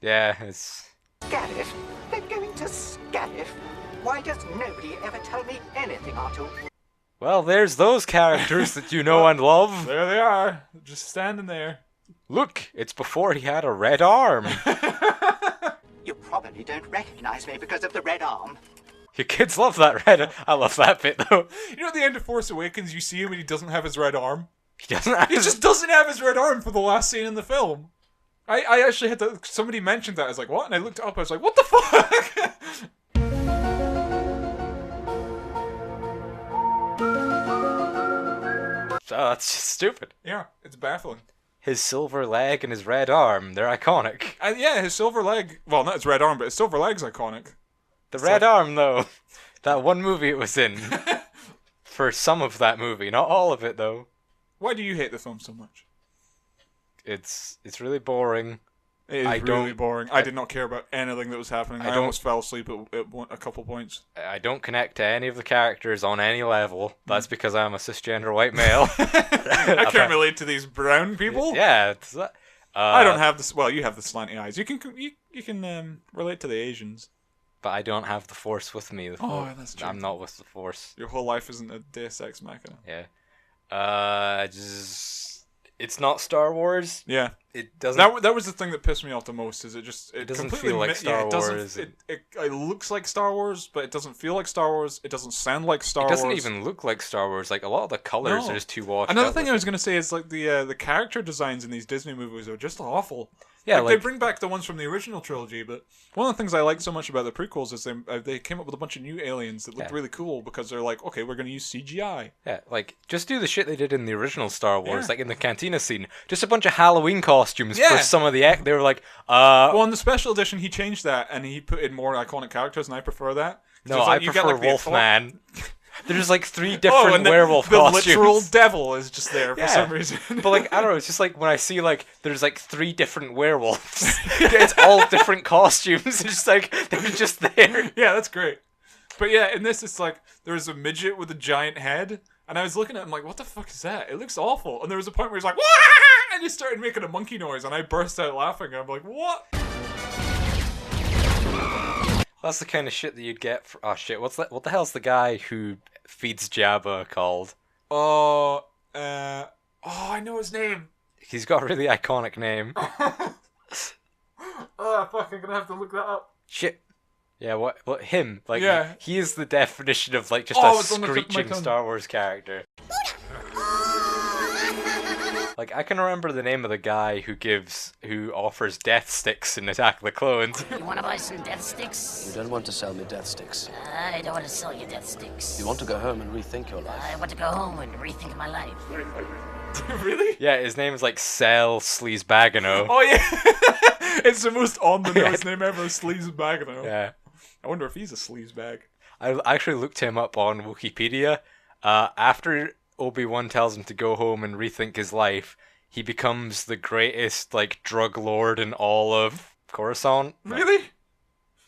Yeah, it's... Scarif? They're going to Scarif? Why does nobody ever tell me anything, R2? Well, there's those characters that you know and love. There they are, just standing there. Look, it's before he had a red arm. You probably don't recognize me because of the red arm. Your kids love that red. I love that bit though. You know, at the end of Force Awakens, you see him and he doesn't have his red arm. He just doesn't have his red arm for the last scene in the film. I actually had to. Somebody mentioned that. I was like, what? And I looked up. I was like, what the fuck? Oh, that's just stupid. Yeah, it's baffling. His silver leg and his red arm—they're iconic. Yeah, his silver leg. Well, not his red arm, but his silver leg's iconic. The red arm, though. That one movie it was in. For some of that movie, not all of it, though. Why do you hate the film so much? It's really boring. It is really boring. I did not care about anything that was happening. I almost fell asleep at a couple points. I don't connect to any of the characters on any level. That's because I'm a cisgender white male. I can't relate to these brown people. Yeah, I don't have this. Well, you have the slanty eyes. You can relate to the Asians. But I don't have the Force with me. That's true. I'm not with the Force. Your whole life isn't a Deus Ex Machina. Yeah. It's not Star Wars. Yeah. It doesn't. That was the thing that pissed me off the most. Is it doesn't completely feel like Star it Wars. doesn't, it looks like Star Wars, but it doesn't feel like Star Wars. It doesn't sound like Star Wars. It doesn't even look like Star Wars. Like a lot of the colors are just too washed Another out thing with I was gonna say is like the character designs in these Disney movies are just awful. Yeah, they bring back the ones from the original trilogy, but one of the things I like so much about the prequels is they came up with a bunch of new aliens that looked really cool because they're like, okay, we're going to use CGI. Yeah, like just do the shit they did in the original Star Wars, like in the cantina scene. Just a bunch of Halloween costumes for some of the they were like, Well, in the special edition, he changed that and he put in more iconic characters, and I prefer that. No, I prefer Wolfman. There's like 3 different werewolf costumes. The literal devil is just there for some reason. But like, I don't know, it's just like when I see like there's like 3 different werewolves. It's all different costumes. It's just like they're just there. Yeah, that's great. But yeah, in this it's like there's a midget with a giant head, and I was looking at him like, what the fuck is that? It looks awful. And there was a point where he's like, wah! And he started making a monkey noise, and I burst out laughing. I'm like, what? That's the kind of shit that you'd get for... Oh, shit. What the hell's the guy who feeds Jabba called? Oh, I know his name. He's got a really iconic name. Oh, fuck, I'm gonna have to look that up. Shit. Yeah, what him? Like, yeah. He is the definition of, like, just a screeching Star Wars character. Like, I can remember the name of the guy who offers death sticks in Attack of the Clones. You want to buy some death sticks? You don't want to sell me death sticks. I don't want to sell you death sticks. You want to go home and rethink your life. I want to go home and rethink my life. Really? Yeah, his name is like Sel Sleazebagano. Oh yeah, it's the most on-the-nose name ever, Sleazebagano. Yeah. I wonder if he's a sleazebag. I actually looked him up on Wikipedia. After Obi-Wan tells him to go home and rethink his life, he becomes the greatest like drug lord in all of Coruscant. Really?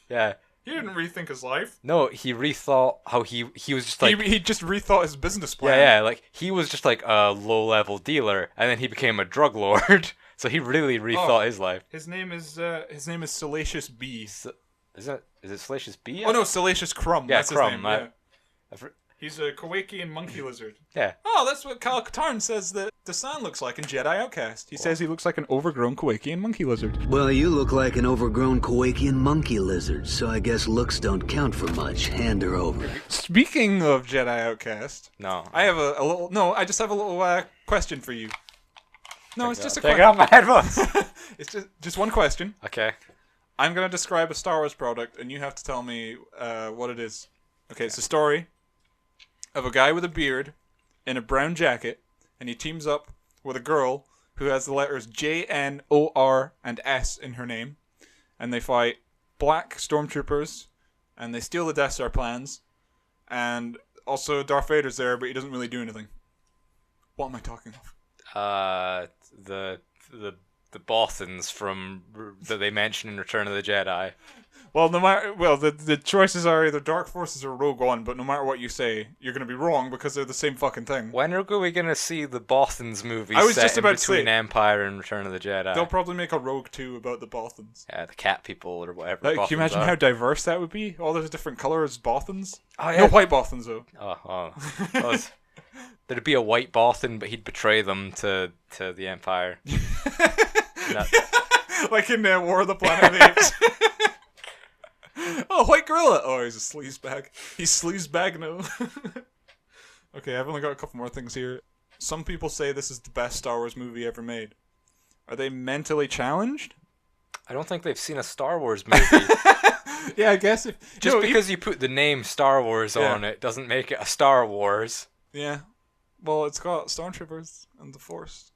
Yeah. He didn't rethink his life. No, he rethought how he was just like... He just rethought his business plan. Yeah, like, he was just like a low-level dealer, and then he became a drug lord. So he really rethought his life. His name is Salacious B. Is it Salacious B? Oh no, Salacious Crumb. Yeah, that's Crumb. His name. Yeah. He's a Kowakian monkey lizard. Yeah. Oh, that's what Kyle Katarn says that Desan looks like in Jedi Outcast. He says he looks like an overgrown Kowakian monkey lizard. Well, you look like an overgrown Kowakian monkey lizard, so I guess looks don't count for much. Hand her over. Speaking of Jedi Outcast, no, I have a little. No, I just have a little question for you. No, it's just a question. question. Take off my headphones. It's just one question. Okay. I'm gonna describe a Star Wars product, and you have to tell me what it is. Okay, it's a story of a guy with a beard in a brown jacket, and he teams up with a girl who has the letters J, N, O, R, and S in her name, and they fight black stormtroopers, and they steal the Death Star plans, and also Darth Vader's there, but he doesn't really do anything. What am I talking of? The Bothans that they mention in Return of the Jedi. Well, the choices are either Dark Forces or Rogue One, but no matter what you say, you're going to be wrong because they're the same fucking thing. When are we going to see the Bothans movie between Empire and Return of the Jedi? They'll probably make a Rogue 2 about the Bothans. Yeah, the cat people or whatever. Like, can you imagine how diverse that would be? All those different colors Bothans? Oh, yeah. No white Bothans, though. Oh. There'd be a white Bothan, but he'd betray them to the Empire. Like in War of the Planet of the Apes. Oh, white gorilla. Oh, he's a sleazebag. He's sleazebag now. Okay, I've only got a couple more things here. Some people say this is the best Star Wars movie ever made. Are they mentally challenged? I don't think they've seen a Star Wars movie. Yeah, I guess because you put the name Star Wars on it doesn't make it a Star Wars. Yeah. Well, it's got stormtroopers and the Force.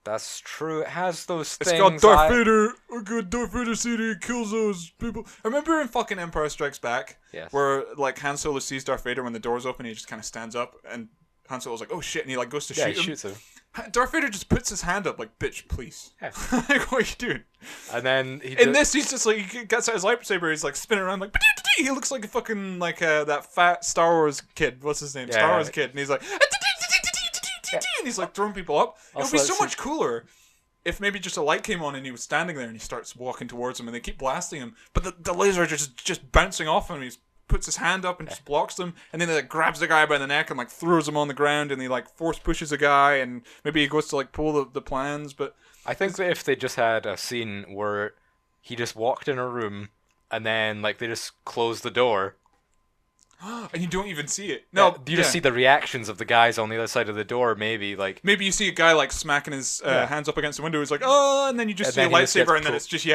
That's true. It has those things. It's got Darth Vader. Oh, good, Darth Vader city kills those people. Remember in fucking Empire Strikes Back? Yes. Where like Han Solo sees Darth Vader when the door's open, he just kind of stands up, and Han Solo's like, "Oh shit!" and he like goes to shoot him. Shoots him. Darth Vader just puts his hand up, like, "Bitch, please." Yeah. Like, what are you doing? And then this, he's just like, he gets out his lightsaber, he's like spinning around, like, he looks like a fucking like that fat Star Wars kid. What's his name? Yeah. Star Wars kid, and he's like. And he's like throwing people up. It would be so much cooler if maybe just a light came on and he was standing there and he starts walking towards them and they keep blasting him, but the laser are just bouncing off him. He puts his hand up and just blocks them, and then he like grabs the guy by the neck and like throws him on the ground, and he like force pushes a guy, and maybe he goes to like pull the plans. But I think that if they just had a scene where he just walked in a room and then like they just closed the door. And you don't even see it. No, you just see the reactions of the guys on the other side of the door. Maybe you see a guy like smacking his hands up against the window. He's like, oh, and then you just see a lightsaber, and then it's just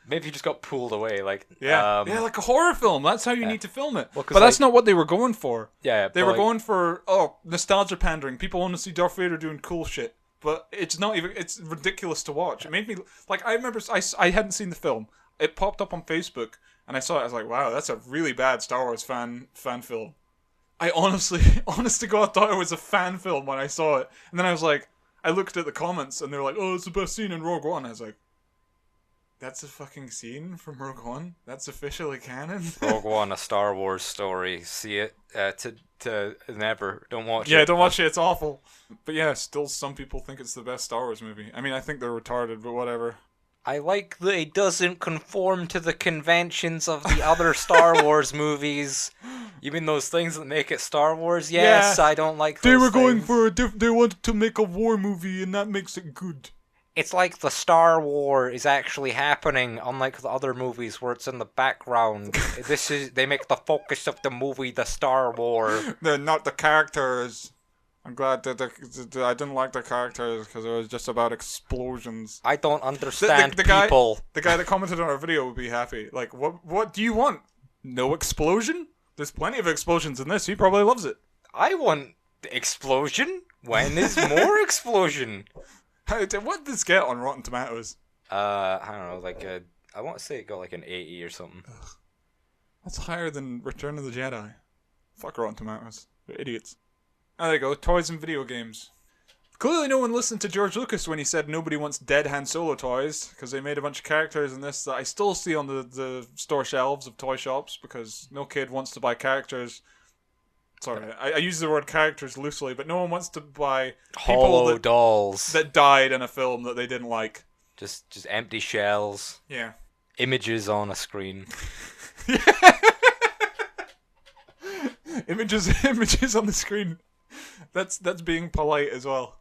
Maybe he just got pulled away, like like a horror film. That's how you need to film it. Well, but that's not what they were going for. Yeah, they were going for nostalgia pandering. People want to see Darth Vader doing cool shit, but it's not even. It's ridiculous to watch. It made me like. I remember I hadn't seen the film. It popped up on Facebook. And I saw it, I was like, wow, that's a really bad Star Wars fan film. I honest to God, thought it was a fan film when I saw it. And then I was like, I looked at the comments, and they were like, oh, it's the best scene in Rogue One. I was like, that's a fucking scene from Rogue One? That's officially canon? Rogue One, a Star Wars story. See it, to never. Don't watch it. Yeah, don't watch it, it's awful. But yeah, still some people think it's the best Star Wars movie. I mean, I think they're retarded, but whatever. I like that it doesn't conform to the conventions of the other Star Wars movies. You mean those things that make it Star Wars? Yes, I don't like those They were going things. for they wanted to make a war movie, and that makes it good. It's like the Star War is actually happening, unlike the other movies where it's in the background. They make the focus of the movie the Star War. They're not the characters. I'm glad that I didn't like the characters because it was just about explosions. I don't understand people. The guy that commented on our video would be happy. Like, what do you want? No explosion? There's plenty of explosions in this. He probably loves it. I want explosion. When is more explosion? What did this get on Rotten Tomatoes? I don't know. I want to say it got like an 80 or something. Ugh. That's higher than Return of the Jedi. Fuck Rotten Tomatoes. They're idiots. Oh, there you go. Toys and video games. Clearly no one listened to George Lucas when he said nobody wants dead Han Solo toys, because they made a bunch of characters in this that I still see on the store shelves of toy shops, because no kid wants to buy characters. Sorry, I use the word characters loosely, but no one wants to buy hollow dolls that died in a film that they didn't like. Just empty shells. Yeah. Images on a screen. Images on the screen. That's being polite as well.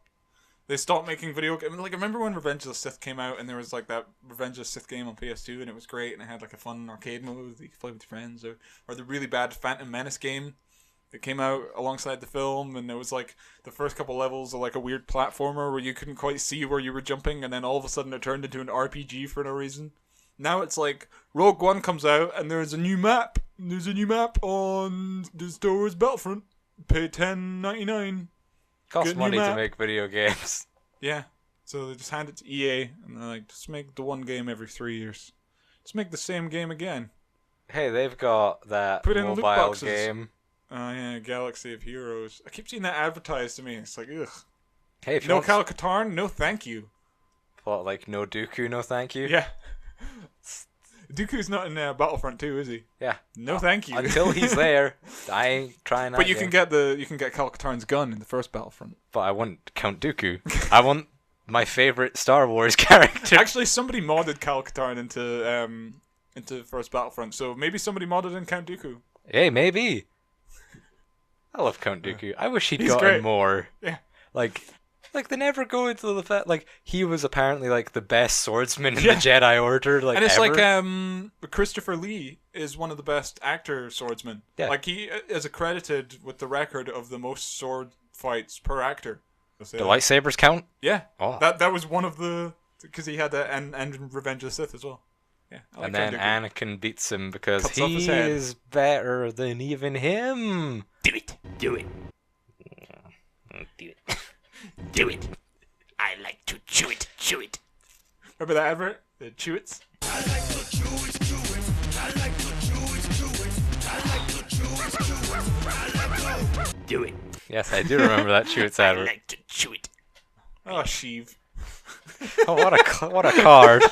They stopped making video games. Like, remember when Revenge of the Sith came out, and there was like that Revenge of the Sith game on PS2, and it was great, and it had like a fun arcade mode that you could play with your friends, or the really bad Phantom Menace game that came out alongside the film, and it was like the first couple levels of like a weird platformer where you couldn't quite see where you were jumping, and then all of a sudden it turned into an RPG for no reason. Now it's like Rogue One comes out, and there's a new map. There's a new map on the Star Wars Battlefront. Pay $10.99. Costs money to make video games. Yeah. So they just hand it to EA, and they're like, just make the one game every 3 years. Just make the same game again. Hey, they've got that Put in loot mobile boxes. game. Oh yeah, Galaxy of Heroes. I keep seeing that advertised to me. It's like, ugh. Hey, if you no want... Cal Katarn? No thank you. What, like no Dooku, no thank you? Yeah. Dooku's not in Battlefront 2, is he? Yeah. No, thank you. Until he's there, I ain't trying that. But you can get Cal Katarn's gun in the first Battlefront. But I want Count Dooku. I want my favorite Star Wars character. Actually, somebody modded Cal Katarn into first Battlefront, so maybe somebody modded in Count Dooku. Hey, maybe. I love Count Dooku. I wish he'd gotten great. more. Yeah. Like they never go into the fact like he was apparently like the best swordsman in the Jedi Order, like and it's ever. Like Christopher Lee is one of the best actor swordsmen. Yeah. Like he is accredited with the record of the most sword fights per actor. The lightsabers count? Yeah. Oh. That was one of the because he had that and Revenge of the Sith as well. Yeah. And then Anakin beats him because Cuts off his he head. is better than even him. Do it. Do it. Do it. Do it. I like to chew it. Chew it. Remember that advert? The Chew Its? I like to chew it. Chew it. I like to chew it. Chew it. I like to chew it. Chew it. I like to do it. Yes, I do remember that Chewits advert. I like to chew it. Oh, Sheev. Oh, what a card.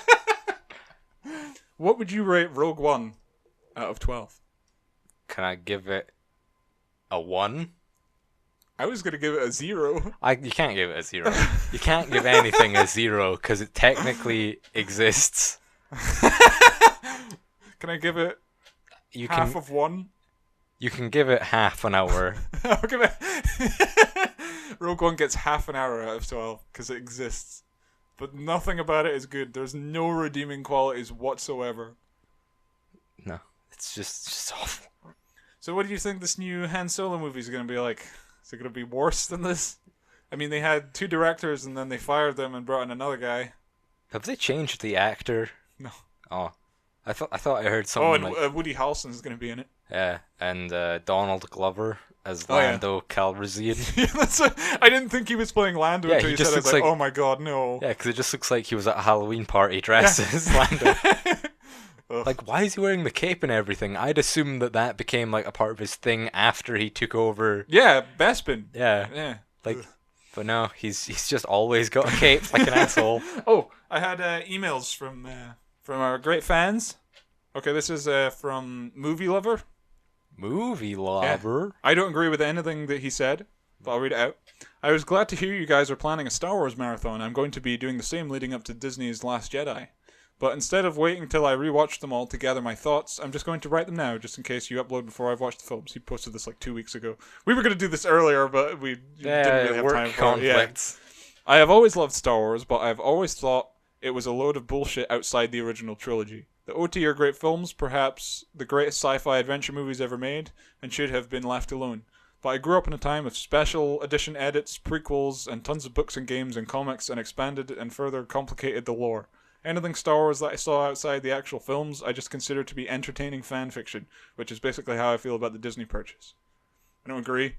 What would you rate Rogue One out of 12? Can I give it a 1? I was going to give it a 0. You can't give it a 0. You can't give anything a 0 because it technically exists. Can I give it half of 1? You can give it half an hour. I'll give it... Rogue One gets half an hour out of 12 because it exists. but nothing about it is good. There's no redeeming qualities whatsoever. No, it's just awful. So what do you think this new Han Solo movie is going to be like? Is it going to be worse than this? I mean, they had 2 directors and then they fired them and brought in another guy. Have they changed the actor? No. Oh, I thought I heard something. Oh, and Woody Harrelson's going to be in it. Yeah, and Donald Glover as Lando Calrissian. Yeah, I didn't think he was playing Lando until you said it. I was like, oh my god, no. Yeah, because it just looks like he was at a Halloween party dressed as Lando. Like, why is he wearing the cape and everything? I'd assume that became like a part of his thing after he took over. Yeah, Bespin. Yeah. Like, but no, he's just always got a cape like an asshole. Oh, I had emails from our great fans. Okay, this is from Movie Lover. Movie Lover? Yeah. I don't agree with anything that he said, but I'll read it out. I was glad to hear you guys are planning a Star Wars marathon. I'm going to be doing the same leading up to Disney's Last Jedi. But instead of waiting till I rewatch them all to gather my thoughts, I'm just going to write them now, just in case you upload before I've watched the films. He posted this like 2 weeks ago. We were going to do this earlier, but we didn't really have work time for conflicts. it. Yeah. I have always loved Star Wars, but I've always thought it was a load of bullshit outside the original trilogy. The OT are great films, perhaps the greatest sci-fi adventure movies ever made, and should have been left alone. But I grew up in a time of special edition edits, prequels, and tons of books and games and comics, and expanded and further complicated the lore. Anything Star Wars that I saw outside the actual films, I just consider to be entertaining fan fiction, which is basically how I feel about the Disney purchase. I don't agree.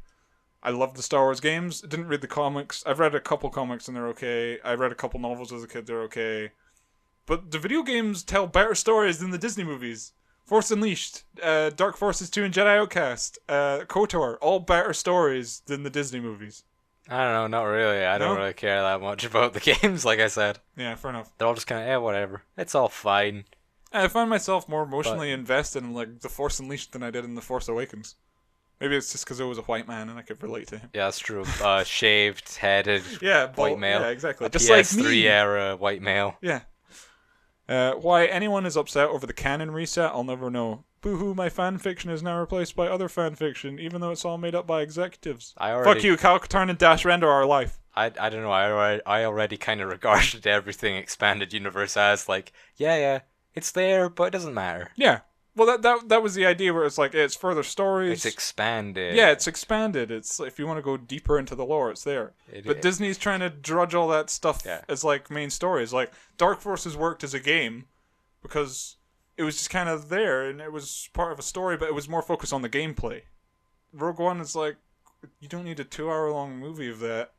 I love the Star Wars games. I didn't read the comics. I've read a couple comics and they're okay. I read a couple novels as a kid, they're okay. But the video games tell better stories than the Disney movies. Force Unleashed, Dark Forces 2 and Jedi Outcast, KOTOR, all better stories than the Disney movies. I don't know, not really. I don't really care that much about the games, like I said. Yeah, fair enough. They're all just kind of, whatever. It's all fine. I find myself more emotionally invested in like The Force Unleashed than I did in The Force Awakens. Maybe it's just because I was a white man and I could relate to him. Yeah, that's true. Shaved, headed, white male. Yeah, exactly. Just PS3 like me. Era white male. Yeah. Why anyone is upset over the canon reset, I'll never know. Boo-hoo, my fanfiction is now replaced by other fanfiction, even though it's all made up by executives. Fuck you, Cal Katarn and Dash Render are life. I don't know, I already kind of regarded everything Expanded Universe as like, yeah, it's there, but it doesn't matter. Yeah. Well, that was the idea where it's like, it's further stories. It's expanded. Yeah, it's expanded. It's if you want to go deeper into the lore, it's there. But Disney's trying to drudge all that stuff as like main stories. Like, Dark Forces worked as a game because it was just kind of there and it was part of a story, but it was more focused on the gameplay. Rogue One is like, you don't need a 2-hour-long movie of that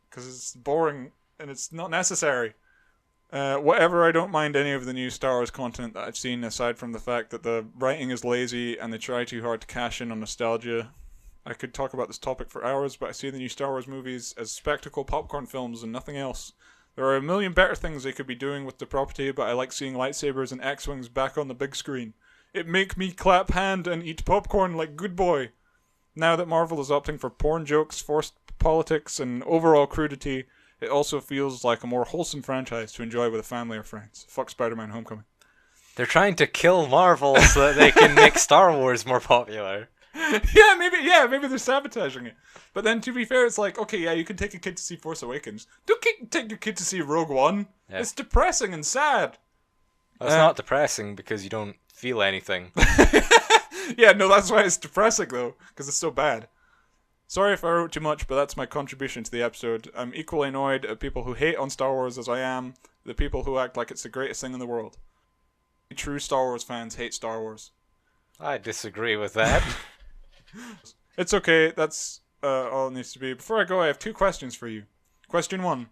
because it's boring and it's not necessary. Whatever, I don't mind any of the new Star Wars content that I've seen, aside from the fact that the writing is lazy and they try too hard to cash in on nostalgia. I could talk about this topic for hours, but I see the new Star Wars movies as spectacle popcorn films and nothing else. There are a million better things they could be doing with the property, but I like seeing lightsabers and X-Wings back on the big screen. It make me clap hand and eat popcorn like good boy. Now that Marvel is opting for porn jokes, forced politics, and overall crudity, it also feels like a more wholesome franchise to enjoy with a family or friends. Fuck Spider-Man Homecoming. They're trying to kill Marvel so that they can make Star Wars more popular. Maybe they're sabotaging it. But then, to be fair, it's like, okay, yeah, you can take a kid to see Force Awakens. Don't take your kid to see Rogue One. Yeah. It's depressing and sad. Well, it's not depressing because you don't feel anything. Yeah, no, that's why it's depressing, though, because it's so bad. Sorry if I wrote too much, but that's my contribution to the episode. I'm equally annoyed at people who hate on Star Wars as I am the people who act like it's the greatest thing in the world. True Star Wars fans hate Star Wars. I disagree with that. It's okay, that's all it needs to be. Before I go, I have 2 questions for you. Question 1.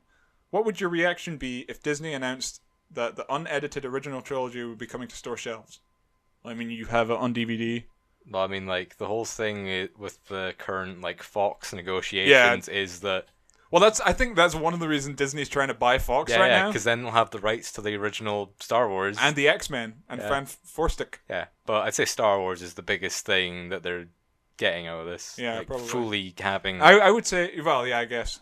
What would your reaction be if Disney announced that the unedited original trilogy would be coming to store shelves? I mean, you have it on DVD. Well, I mean, like, the whole thing with the current, like, Fox negotiations is that... Well, I think that's one of the reasons Disney's trying to buy Fox right now. Yeah, because then they'll have the rights to the original Star Wars. And the X-Men and Fantastic. Yeah, but I'd say Star Wars is the biggest thing that they're getting out of this. Yeah, like, probably. Fully having... I would say, well, yeah, I guess.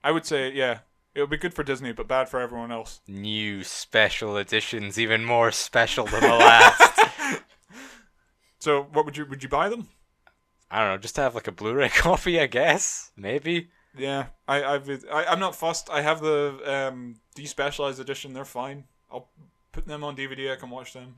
I would say, yeah, it would be good for Disney, but bad for everyone else. New special editions, even more special than the last. So, what would you buy them? I don't know, just to have like a Blu-ray copy, I guess. Maybe. Yeah, I'm not fussed. I have the despecialized edition. They're fine. I'll put them on DVD. I can watch them.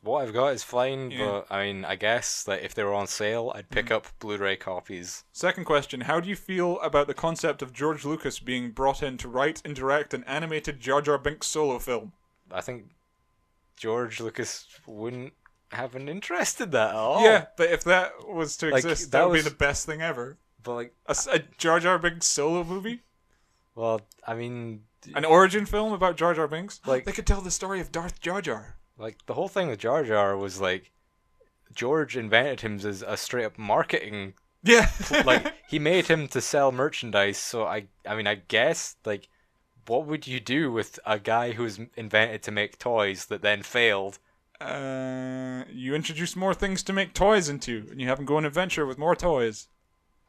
What I've got is fine, Yeah. but I mean, I guess that if they were on sale, I'd pick up Blu-ray copies. Second question: how do you feel about the concept of George Lucas being brought in to write and direct an animated Jar Jar Binks solo film? I think George Lucas wouldn't have an interest in that at all. Yeah, but if that was to Like, exist, that that would be was- the best thing ever. But like, A Jar Jar Binks solo movie? well, I mean, An origin film about Jar Jar Binks? Like- They could tell the story of Darth Jar Jar. like the whole thing with Jar Jar was like, George invented him as a straight up marketing. Yeah. Like he made him to sell merchandise. So I mean, I guess like, what would you do with a guy who's invented to make toys that then failed? You introduce more things to make toys into, and you have them go on an adventure with more toys.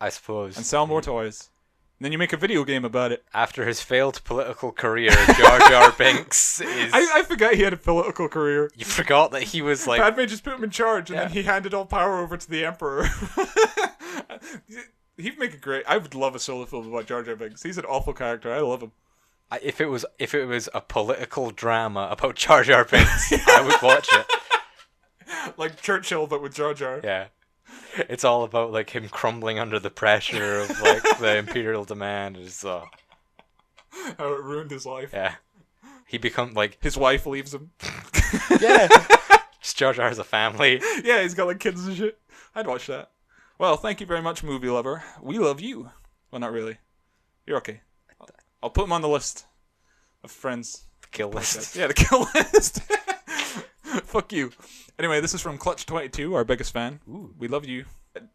I suppose. And sell more toys. And then you make a video game about it. After his failed political career, Jar Jar Binks is... I forgot he had a political career. You forgot that he was like... Padme just put him in charge, and then he handed all power over to the Emperor. He'd make a great... I would love a solo film about Jar Jar Binks. He's an awful character. I love him. If it was a political drama about Jar Jar Binks, I would watch it. Like Churchill, but with Jar Jar. Yeah. It's all about like him crumbling under the pressure of like the imperial demand. It's How it ruined his life. yeah. He becomes like His wife leaves him. yeah. Just Jar Jar has a family. Yeah, he's got like kids and shit. I'd watch that. Well, thank you very much, movie lover. We love you. Well, not really. You're okay. I'll put him on the list of friends. The kill list. Yeah, the kill list. Fuck you. Anyway, this is from Clutch22, our biggest fan. Ooh. We love you.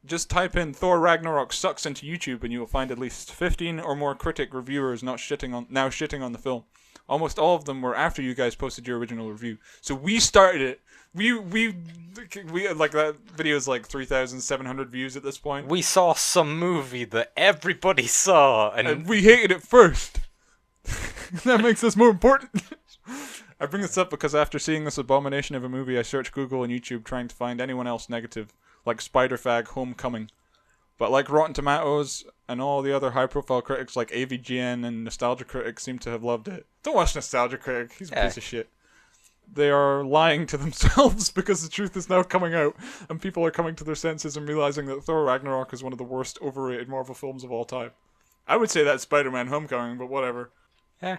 Just type in Thor Ragnarok sucks into YouTube and you will find at least 15 or more critic reviewers now shitting on the film. Almost all of them were after you guys posted your original review. So we started it. We like that video is like 3,700 views at this point. We saw some movie that everybody saw, And we hated it first. That makes us more important. I bring this up because after seeing this abomination of a movie, I searched Google and YouTube trying to find anyone else negative, like Spider-Fag Homecoming. But like Rotten Tomatoes and all the other high-profile critics like AVGN and Nostalgia Critic seem to have loved it. Don't watch Nostalgia Critic. He's a piece of shit. They are lying to themselves because the truth is now coming out, and people are coming to their senses and realizing that Thor Ragnarok is one of the worst overrated Marvel films of all time. I would say that's Spider-Man Homecoming, but whatever. Yeah.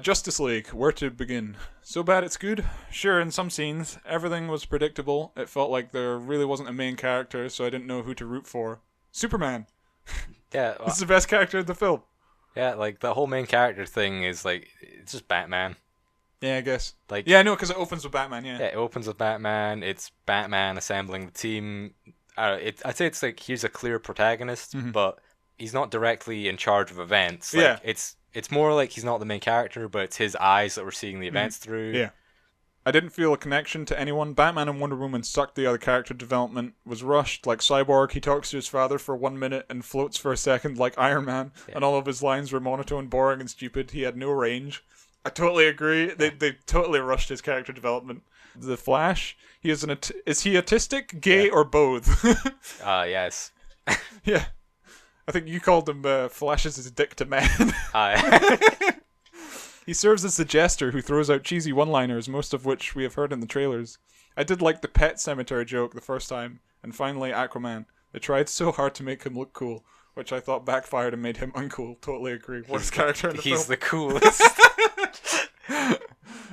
Justice League, where to begin? So bad it's good? Sure, in some scenes, everything was predictable. It felt like there really wasn't a main character, so I didn't know who to root for. Superman! Yeah. This is the best character in the film. Yeah, like the whole main character thing is like, it's just Batman. Yeah, I guess. Like, yeah, I know, because it opens with Batman, yeah. Yeah, it opens with Batman. It's Batman assembling the team. I'd say it's like, here's a clear protagonist, but he's not directly in charge of events. Like, Yeah. It's more like he's not the main character, but it's his eyes that we're seeing the events through. Yeah. I didn't feel a connection to anyone. Batman and Wonder Woman sucked. The other character development was rushed. Like Cyborg, he talks to his father for 1 minute and floats for a second like Iron Man, and all of his lines were monotone, boring, and stupid. He had no range. I totally agree. They totally rushed his character development. The Flash, he is is he autistic, gay, or both? Yes. Yeah. I think you called him Flashes his dick to man. Hi. He serves as the jester who throws out cheesy one-liners, most of which we have heard in the trailers. I did like the pet cemetery joke the first time, and finally Aquaman. They tried so hard to make him look cool, which I thought backfired and made him uncool. Totally agree. Worst character in the film. He's the coolest.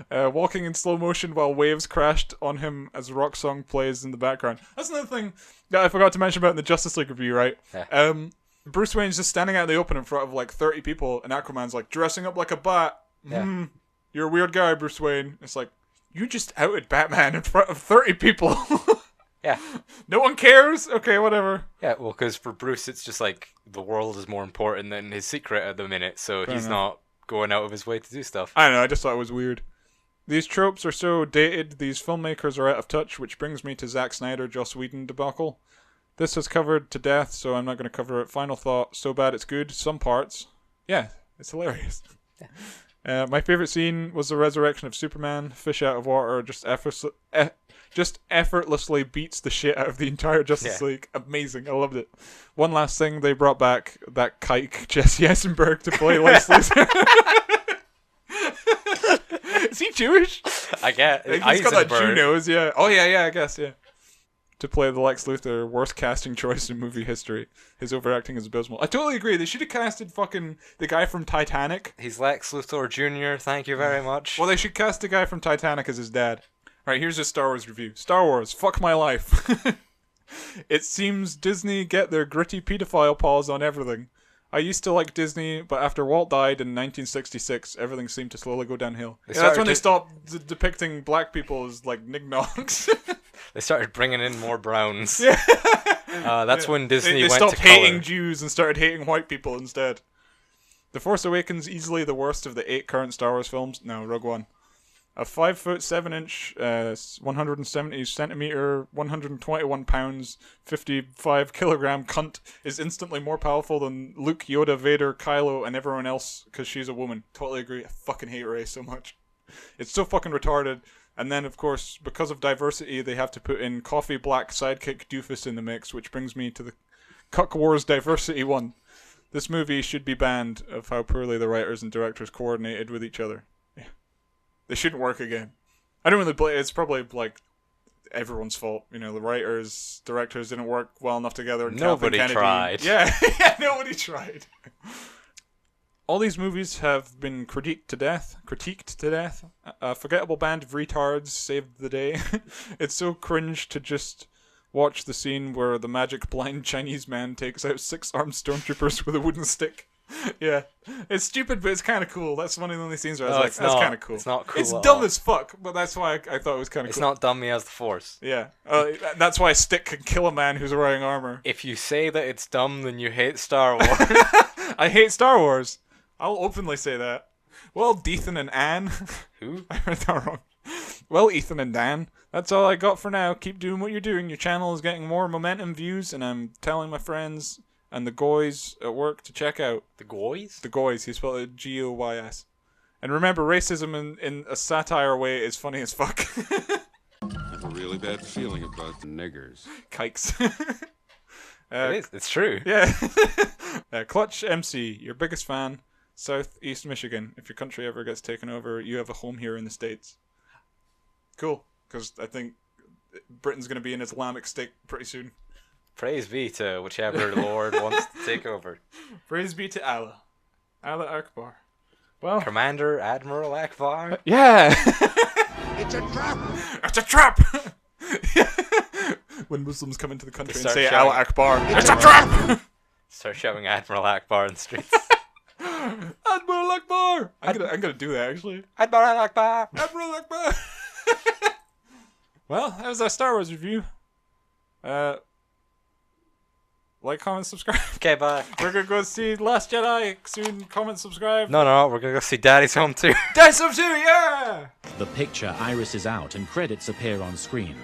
Walking in slow motion while waves crashed on him as a rock song plays in the background. That's another thing that I forgot to mention about in the Justice League review, right? Yeah. Bruce Wayne's just standing out in the open in front of like 30 people, and Aquaman's like, dressing up like a bat. Yeah. You're a weird guy, Bruce Wayne. It's like, you just outed Batman in front of 30 people. Yeah. No one cares? Okay, whatever. Yeah, well, because for Bruce, it's just like the world is more important than his secret at the minute, so Fair he's enough. not going out of his way to do stuff. I don't know, I just thought it was weird. These tropes are so dated, these filmmakers are out of touch, which brings me to Zack Snyder, Joss Whedon debacle. This is covered to death, so I'm not going to cover it. Final thought, so bad it's good, some parts. Yeah, it's hilarious. My favorite scene was the resurrection of Superman. Fish out of water, just effortlessly beats the shit out of the entire Justice League. Amazing, I loved it. One last thing, they brought back that kike Jesse Eisenberg to play Lex Luthor. Is he Jewish? I guess. He's got that Jew nose, yeah. Oh yeah, I guess, yeah. To play the Lex Luthor, worst casting choice in movie history. His overacting is abysmal. I totally agree. They should have casted fucking the guy from Titanic. He's Lex Luthor Jr., thank you very much. Well, they should cast the guy from Titanic as his dad. Alright, here's his Star Wars review. Star Wars, fuck my life. It seems Disney get their gritty pedophile paws on everything. I used to like Disney, but after Walt died in 1966, everything seemed to slowly go downhill. That's when they stopped depicting black people as, like, nignogs. They started bringing in more browns. Yeah. That's when Disney they went to stopped hating color. Jews and started hating white people instead. The Force Awakens, easily the worst of the 8 current Star Wars films. No, Rogue One. A 5'7" 170 centimeter, 121 pounds, 55 kilogram cunt is instantly more powerful than Luke, Yoda, Vader, Kylo, and everyone else because she's a woman. Totally agree. I fucking hate Rey so much. It's so fucking retarded. And then, of course, because of diversity, they have to put in coffee black sidekick doofus in the mix, which brings me to the Cuck Wars Diversity 1. This movie should be banned of how poorly the writers and directors coordinated with each other. They shouldn't work again. I don't really blame. It's probably like everyone's fault. You know, the writers, directors didn't work well enough together. And Nobody tried. Yeah, nobody tried. All these movies have been critiqued to death. A forgettable band of retards saved the day. It's so cringe to just watch the scene where the magic blind Chinese man takes out 6 armed stormtroopers with a wooden stick. Yeah, it's stupid, but it's kind of cool. That's one of the only scenes where I was like, that's kind of cool. It's not cool. It's dumb as fuck, but that's why I thought it was kind of cool. It's not dummy as the Force. Yeah, that's why a stick can kill a man who's wearing armor. If you say that it's dumb, then you hate Star Wars. I hate Star Wars. I'll openly say that. Well, Ethan and Anne. Who? I read that wrong. Well, Ethan and Dan, that's all I got for now. Keep doing what you're doing. Your channel is getting more momentum views, and I'm telling my friends and the goys at work to check out. The goys? The goys. He spelled it Goys. And remember, racism in a satire way is funny as fuck. I have a really bad feeling about the niggers. Kikes. It is. It's true. Yeah. Clutch MC, your biggest fan, Southeast Michigan. If your country ever gets taken over, you have a home here in the States. Cool. Because I think Britain's going to be an Islamic state pretty soon. Praise be to whichever Lord wants to take over. Praise be to Allah. Allah Akbar. Well, Commander Admiral Akbar. Yeah. It's a trap. It's a trap. When Muslims come into the country and say Allah Akbar, it's a trap. Start shouting Admiral Akbar in the streets. Admiral Akbar. I'm gonna do that actually. Admiral Akbar. Admiral Akbar. Well, that was our Star Wars review. Like, comment, subscribe. Okay, bye. We're gonna go see Last Jedi soon. Comment, subscribe. No, we're gonna go see Daddy's Home 2. Daddy's Home 2, yeah! The picture irises out and credits appear on screen.